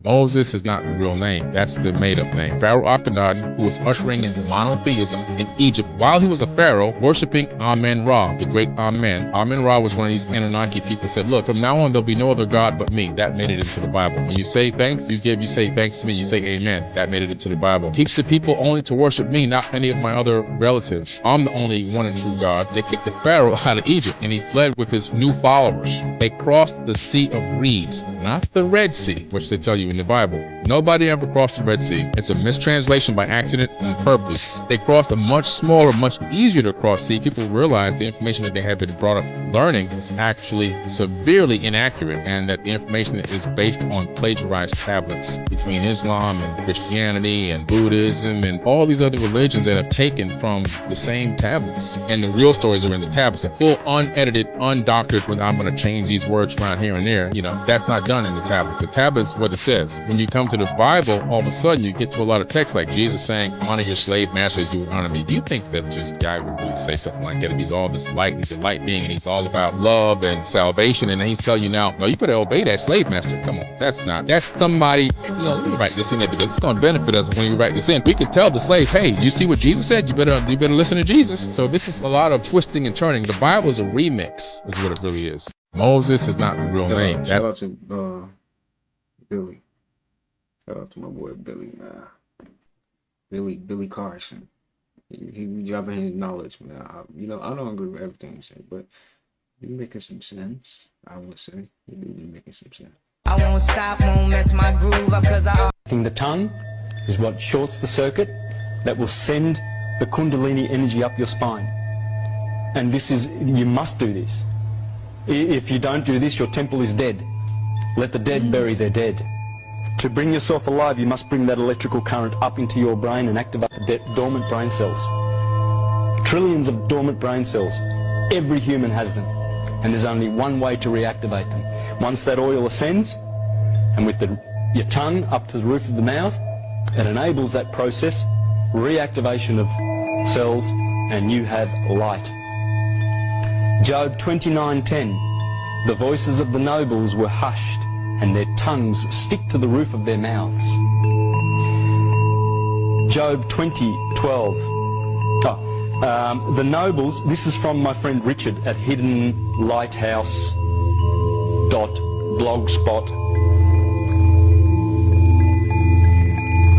Moses is not the real name. That's the made-up name. Pharaoh Akhenaten, who was ushering in monotheism in Egypt while he was a pharaoh, worshiping Amen-Ra, the great Amen. Amen-Ra was one of these Anunnaki people said, look, from now on, there'll be no other God but me. That made it into the Bible. When you say thanks, you say thanks to me. You say amen. That made it into the Bible. Teach the people only to worship me, not any of my other relatives. I'm the only one and true God. They kicked the Pharaoh out of Egypt, and he fled with his new followers. They crossed the Sea of Reeds. not the Red Sea, which they tell you in the Bible. Nobody ever crossed the Red Sea. It's a mistranslation by accident on purpose. They crossed a much smaller, much easier to cross sea. People realize the information that they have been brought up learning is actually severely inaccurate, and that the information is based on plagiarized tablets between Islam and Christianity and Buddhism and all these other religions that have taken from the same tablets. And the real stories are in the tablets, the full unedited, undoctored, when I'm going to change these words around here and there. You know, that's not done in the tablets. The tablets, what it says. When you come to the Bible, all of a sudden you get to a lot of text like Jesus saying, honor your slave master as you would honor me. Do you think that this guy would really say something like that? If he's all this light, he's a light being, and he's all about love and salvation, and then he's telling you now, no, you better obey that slave master. Come on, that's somebody, let me write this in there because it's going to benefit us when we write this in. We could tell the slaves, hey, you see what Jesus said? You better listen to Jesus. So this is a lot of twisting and turning. The Bible is a remix, is what it really is. Moses is not the real name. Shout out to Billy. Shout out to my boy Billy, man. Billy Carson. He dropping his knowledge, man. I don't agree with everything he said, but he's making some sense. I would say he do be making some sense. I won't stop, won't mess my groove up, cause The tongue is what shorts the circuit that will send the Kundalini energy up your spine. And you must do this. If you don't do this, your temple is dead. Let the dead bury their dead. To bring yourself alive, you must bring that electrical current up into your brain and activate the dormant brain cells. Trillions of dormant brain cells. Every human has them. And there's only one way to reactivate them. Once that oil ascends, and with your tongue up to the roof of the mouth, it enables that process, reactivation of cells, and you have light. Job 29:10. The voices of the nobles were hushed, and their tongues stick to the roof of their mouths. Job 20:12. The nobles, this is from my friend Richard at hiddenlighthouse.blogspot.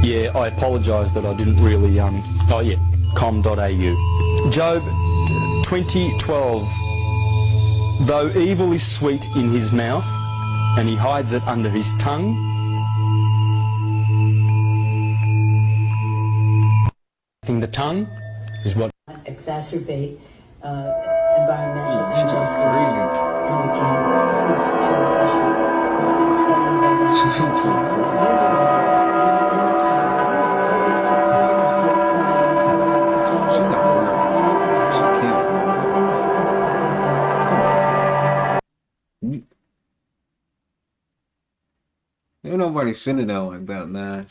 Yeah, I apologise that I didn't really, com.au. Job 20:12. Though evil is sweet in his mouth, and he hides it under his tongue, the tongue is what exacerbate environmental injustice and again food security Ain't nobody sending out like that, man.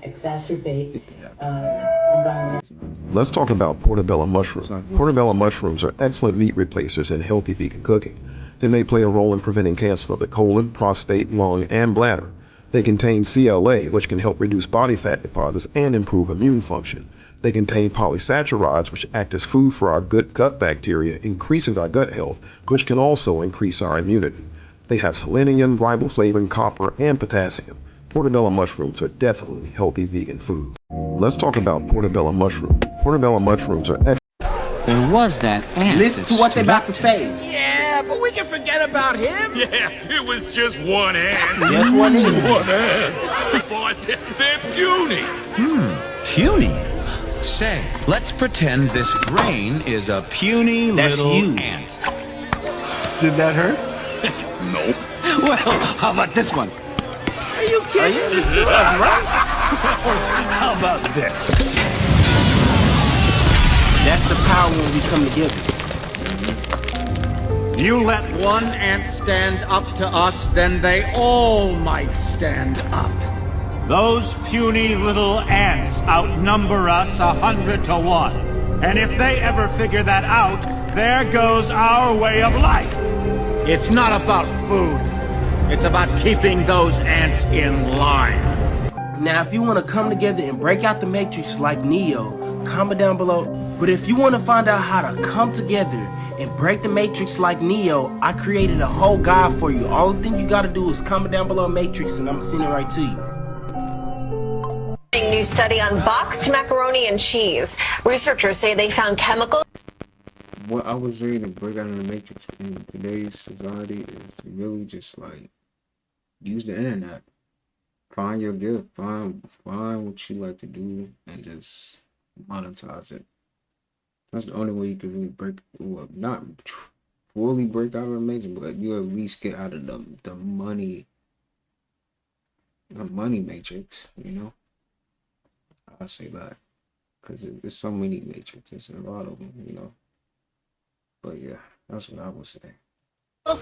Exacerbate environmental. Let's talk about portobello mushrooms. Portobello mushrooms are excellent meat replacers in healthy vegan cooking. They may play a role in preventing cancer of the colon, prostate, lung, and bladder. They contain CLA, which can help reduce body fat deposits and improve immune function. They contain polysaccharides, which act as food for our good gut bacteria, increasing our gut health, which can also increase our immunity. They have selenium, riboflavin, copper, and potassium. Portobello mushrooms are definitely healthy vegan food. Let's talk about portobello mushrooms. Portobello mushrooms are excellent. There was that ant. Listen to what they're about to say. Yeah, but we can forget about him. Yeah, it was just one ant. Just one ant. One ant. Boys, they're puny. Puny? Say, let's pretend this grain is a puny little ant. Did that hurt? Nope. Well, how about this one? Are you kidding? This too much, right? How about this? That's the power when we come together. You let one ant stand up to us, then they all might stand up. Those puny little ants outnumber us 100 to 1. And if they ever figure that out, there goes our way of life. It's not about food. It's about keeping those ants in line. Now, if you want to come together and break out the Matrix like Neo, comment down below. But if you want to find out how to come together and break the Matrix like Neo, I created a whole guide for you. All the thing you got to do is comment down below Matrix, and I'm going to send it right to you. A new study on boxed macaroni and cheese. Researchers say they found chemicals what I was saying to break out of the matrix in today's society is really just like use the internet. Find your gift. Find what you like to do and just monetize it. That's the only way you can really break, well, not fully break out of the matrix, but you at least get out of the money matrix, you know? I say that. Because there's so many matrices, a lot of them, you know? But yeah, that's what I would say.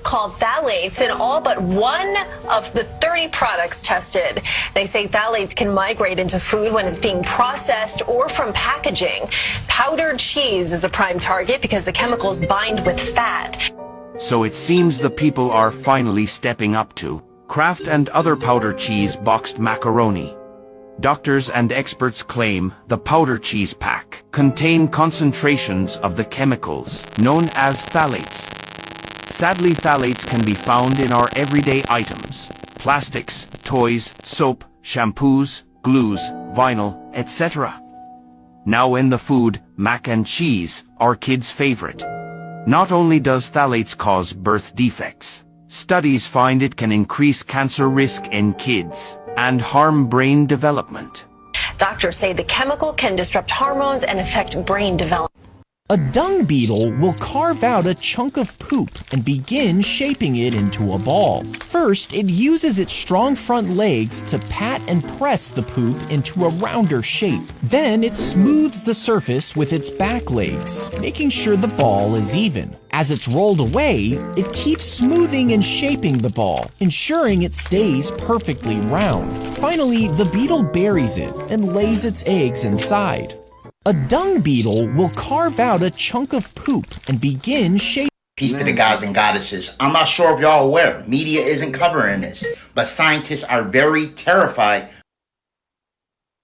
Called phthalates in all but one of the 30 products tested. They say phthalates can migrate into food when it's being processed or from packaging. Powdered cheese is a prime target because the chemicals bind with fat. So it seems the people are finally stepping up to Kraft and other powdered cheese boxed macaroni. Doctors and experts claim the powder cheese pack contain concentrations of the chemicals known as phthalates. Sadly, phthalates can be found in our everyday items: plastics, toys, soap, shampoos, glues, vinyl, etc. Now in the food, mac and cheese, our kids' favorite. Not only does phthalates cause birth defects, studies find it can increase cancer risk in kids and harm brain development. Doctors say the chemical can disrupt hormones and affect brain development. A dung beetle will carve out a chunk of poop and begin shaping it into a ball. First, it uses its strong front legs to pat and press the poop into a rounder shape. Then it smooths the surface with its back legs, making sure the ball is even. As it's rolled away, it keeps smoothing and shaping the ball, ensuring it stays perfectly round. Finally, the beetle buries it and lays its eggs inside. A dung beetle will carve out a chunk of poop and begin shaping. Peace to the gods and goddesses. I'm not sure if y'all aware, media isn't covering this, but scientists are very terrified.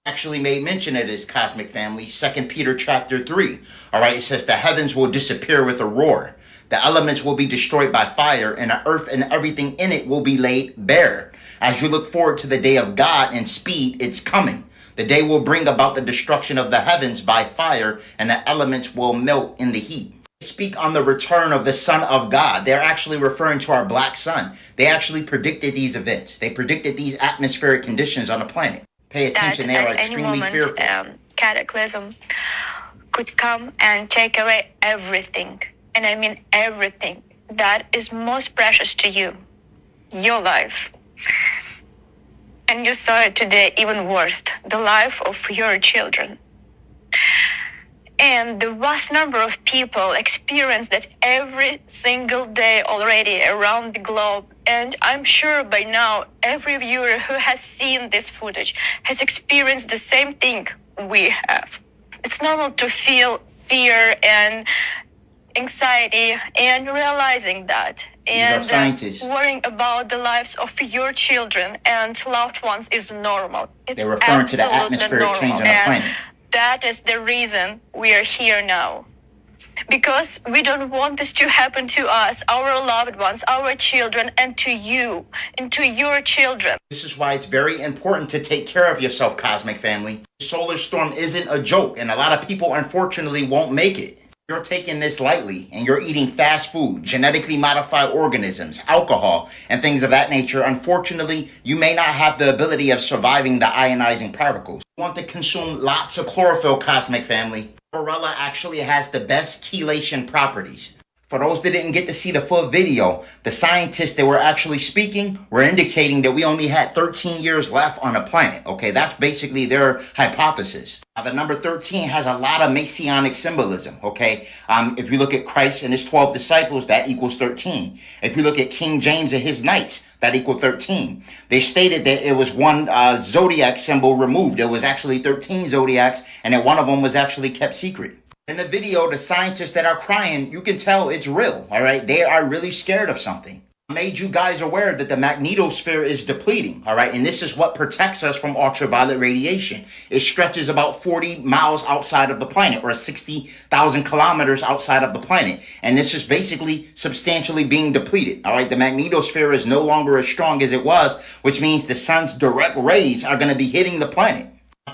Actually made mention of this, cosmic family. 2 Peter chapter 3. All right, it says the heavens will disappear with a roar. The elements will be destroyed by fire, and the earth and everything in it will be laid bare. As you look forward to the day of God and speed, it's coming. The day will bring about the destruction of the heavens by fire, and the elements will melt in the heat. They speak on the return of the Son of God. They're actually referring to our black sun. They actually predicted these events. They predicted these atmospheric conditions on the planet. Pay attention, they are extremely fearful. Cataclysm could come and take away everything. And I mean everything that is most precious to you. Your life. And you saw it today, even worse, the life of your children. And the vast number of people experience that every single day already around the globe. And I'm sure by now, every viewer who has seen this footage has experienced the same thing we have. It's normal to feel fear and anxiety and realizing that. And worrying about the lives of your children and loved ones is normal. It's They're referring to the atmospheric normal. change on the planet. That is the reason we are here now. Because we don't want this to happen to us, our loved ones, our children, and to you, and to your children. This is why it's very important to take care of yourself, cosmic family. The solar storm isn't a joke, and a lot of people unfortunately won't make it. You're taking this lightly, and you're eating fast food, genetically modified organisms, alcohol, and things of that nature. Unfortunately, you may not have the ability of surviving the ionizing particles. You want to consume lots of chlorophyll, cosmic family. Chlorella actually has the best chelation properties. For those that didn't get to see the full video, the scientists that were actually speaking were indicating that we only had 13 years left on the planet. Okay, that's basically their hypothesis. Now, the number 13 has a lot of messianic symbolism, okay? If you look at Christ and his 12 disciples, that equals 13. If you look at King James and his knights, that equals 13. They stated that it was one zodiac symbol removed. There was actually 13 zodiacs, and that one of them was actually kept secret. In the video, the scientists that are crying, you can tell it's real, all right? They are really scared of something. I made you guys aware that the magnetosphere is depleting, all right? And this is what protects us from ultraviolet radiation. It stretches about 40 miles outside of the planet, or 60,000 kilometers outside of the planet. And this is basically substantially being depleted, all right? The magnetosphere is no longer as strong as it was, which means the sun's direct rays are going to be hitting the planet.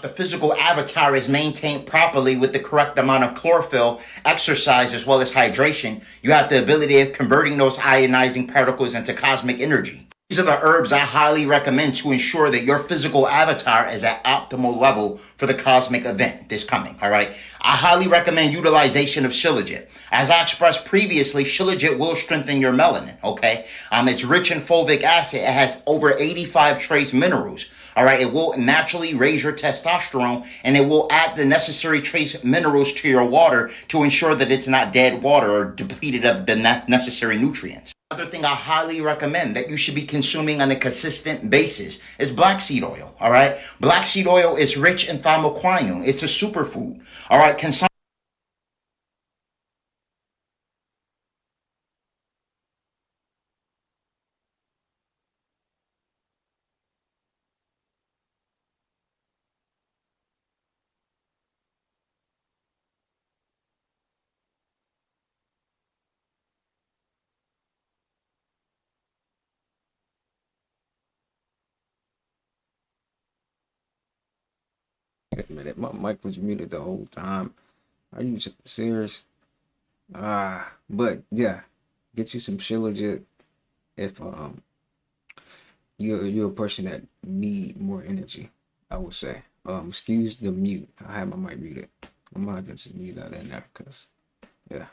the physical avatar is maintained properly with the correct amount of chlorophyll, exercise, as well as hydration, you have the ability of converting those ionizing particles into cosmic energy. These are the herbs I highly recommend to ensure that your physical avatar is at optimal level for the cosmic event this coming, all right? I highly recommend utilization of Shilajit. As I expressed previously, Shilajit will strengthen your melanin, okay? It's rich in fulvic acid. It has over 85 trace minerals, all right? It will naturally raise your testosterone, and it will add the necessary trace minerals to your water to ensure that it's not dead water or depleted of the necessary nutrients. Another thing I highly recommend that you should be consuming on a consistent basis is black seed oil, all right? Black seed oil is rich in thymoquinone. It's a superfood, all right? Wait a minute, my mic was muted the whole time. Are you serious? But yeah, get you some Shilajit if you're a person that need more energy, I would say. Excuse the mute. I have my mic muted. I might have to just leave that in there because yeah.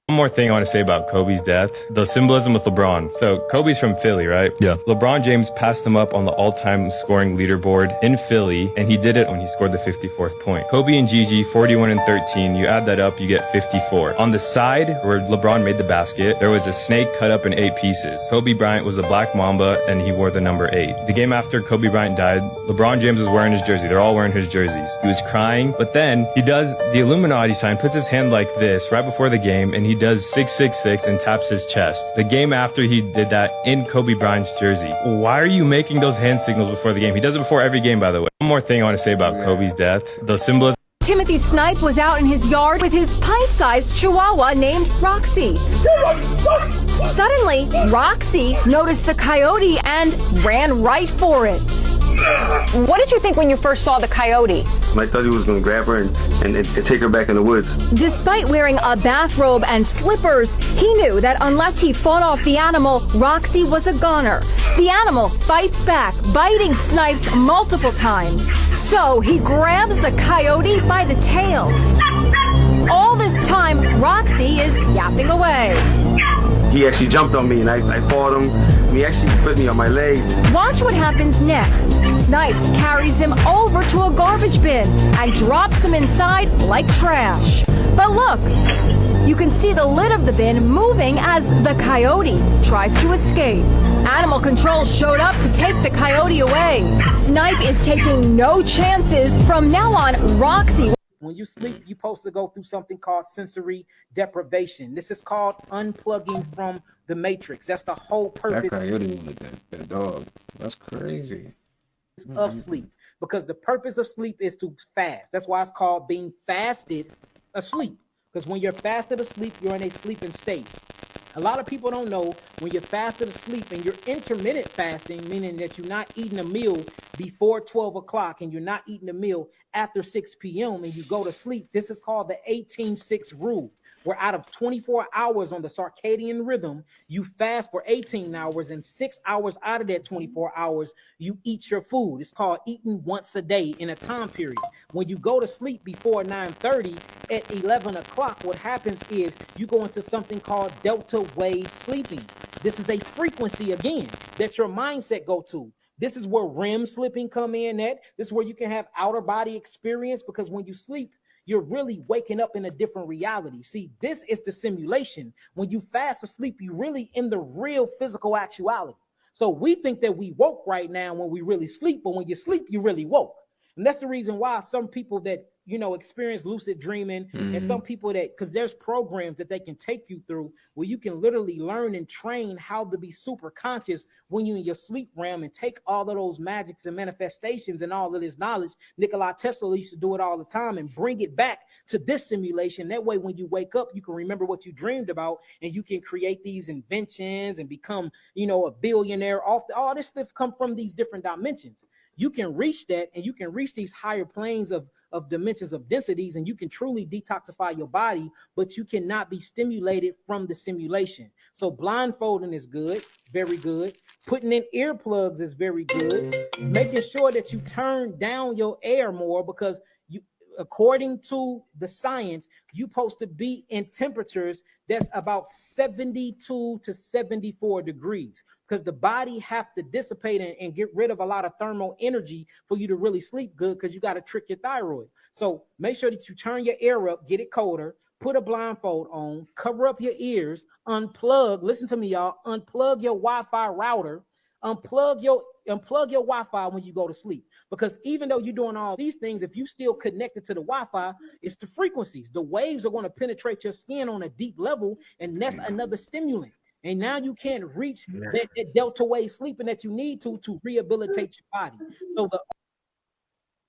One more thing I want to say about Kobe's death, the symbolism with LeBron. So Kobe's from Philly, right? Yeah. LeBron James passed him up on the all-time scoring leaderboard in Philly, and he did it when he scored the 54th point. Kobe and Gigi, 41 and 13. You add that up, you get 54. On the side where LeBron made the basket, there was a snake cut up in 8 pieces. Kobe Bryant was the Black Mamba, and he wore the number 8. The game after Kobe Bryant died, LeBron James was wearing his jersey. They're all wearing his jerseys. He was crying, but then he does the Illuminati sign, puts his hand like this right before the game, and he does 666 and taps his chest. The game after, he did that in Kobe Bryant's jersey. Why are you making those hand signals before the game? He does it before every game, by the way. One more thing I want to say about Kobe's death, the symbolism. Timothy Snipe was out in his yard with his pint-sized chihuahua named Roxy. Suddenly, Roxy noticed the coyote and ran right for it. What did you think when you first saw the coyote? I thought he was going to grab her and take her back in the woods. Despite wearing a bathrobe and slippers, he knew that unless he fought off the animal, Roxy was a goner. The animal fights back, biting Snipes multiple times. So he grabs the coyote by the tail. All this time, Roxy is yapping away. He actually jumped on me and I fought him. And he actually put me on my legs. Watch what happens next. Snipes carries him over to a garbage bin and drops him inside like trash. But look, you can see the lid of the bin moving as the coyote tries to escape. Animal control showed up to take the coyote away. Snipe is taking no chances. From now on, Roxy. When you sleep, you're supposed to go through something called sensory deprivation. This is called unplugging from the matrix. That's the whole purpose. That coyote wanted that dog. That's crazy. Of sleep, because the purpose of sleep is to fast. That's why it's called being fasted asleep, because when you're fasted asleep, you're in a sleeping state. A lot of people don't know when you're fasted asleep and you're intermittent fasting, meaning that you're not eating a meal before 12 o'clock and you're not eating a meal after 6 p.m. and you go to sleep. This is called the 18-6 rule, where out of 24 hours on the circadian rhythm, you fast for 18 hours and 6 hours out of that 24 hours, you eat your food. It's called eating once a day in a time period. When you go to sleep before 9:30 at 11 o'clock, what happens is you go into something called delta wave sleeping. This is a frequency, again, that your mindset go to. This is where REM sleeping come in at. This is where you can have outer body experience, because when you sleep, you're really waking up in a different reality. See, this is the simulation. When you fast asleep, you're really in the real physical actuality. So we think that we woke right now when we really sleep, but when you sleep, you really woke. And that's the reason why some people that, experience lucid dreaming, and some people that, because there's programs that they can take you through where you can literally learn and train how to be super conscious when you're in your sleep realm and take all of those magics and manifestations and all of this knowledge. Nikola Tesla used to do it all the time and bring it back to this simulation. That way, when you wake up, you can remember what you dreamed about and you can create these inventions and become, a billionaire. All this stuff come from these different dimensions. you can reach that, and you can reach these higher planes of dimensions of densities, and you can truly detoxify your body, but you cannot be stimulated from the simulation. So blindfolding is good, very good. Putting in earplugs is very good. Making sure that you turn down your air more, because you, according to the science, you're supposed to be in temperatures that's about 72 to 74 degrees, because the body have to dissipate and get rid of a lot of thermal energy for you to really sleep good, because you got to trick your thyroid. So make sure that you turn your air up, get it colder, put a blindfold on, cover up your ears, unplug. Listen to me, y'all. Unplug your Wi-Fi router. Unplug your Wi-Fi when you go to sleep, because even though you're doing all these things, if you still connected to the Wi-Fi, it's the frequencies. The waves are going to penetrate your skin on a deep level, and that's another stimulant. And now you can't reach that delta wave sleeping that you need to rehabilitate your body. So the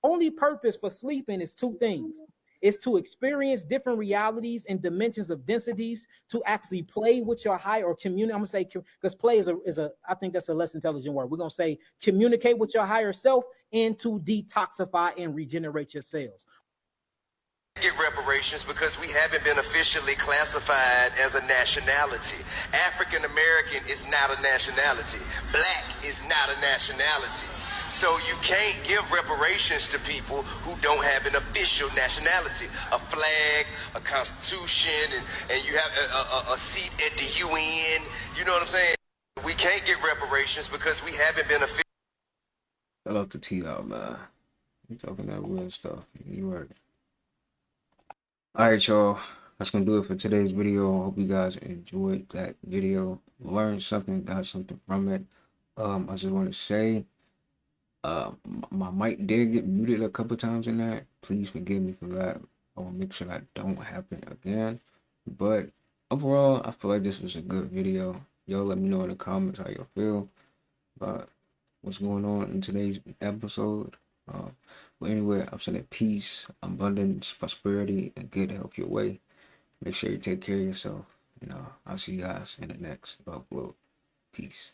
only purpose for sleeping is two things. Is to experience different realities and dimensions of densities, to actually play with your higher, or communicate. I'm gonna say, because play is a I think that's a less intelligent word. We're gonna say communicate with your higher self, and to detoxify and regenerate your cells. Get reparations because we haven't been officially classified as a nationality. African American is not a nationality. Black is not a nationality. So you can't give reparations to people who don't have an official nationality, a flag, a constitution, and you have a seat at the UN. You know what I'm saying? We can't get reparations because we haven't been official. Shout out to T.I., man. You talking that real stuff. You right. Alright, y'all. That's gonna do it for today's video. I hope you guys enjoyed that video, learned something, got something from it. I just want to say, my mic did get muted a couple times in that. Please forgive me for that. I will make sure that don't happen again. But overall, I feel like this was a good video. Y'all let me know in the comments how y'all feel about what's going on in today's episode. But anyway, I'm sending peace, abundance, prosperity, and good health your way. Make sure you take care of yourself. I'll see you guys in the next upload. Peace.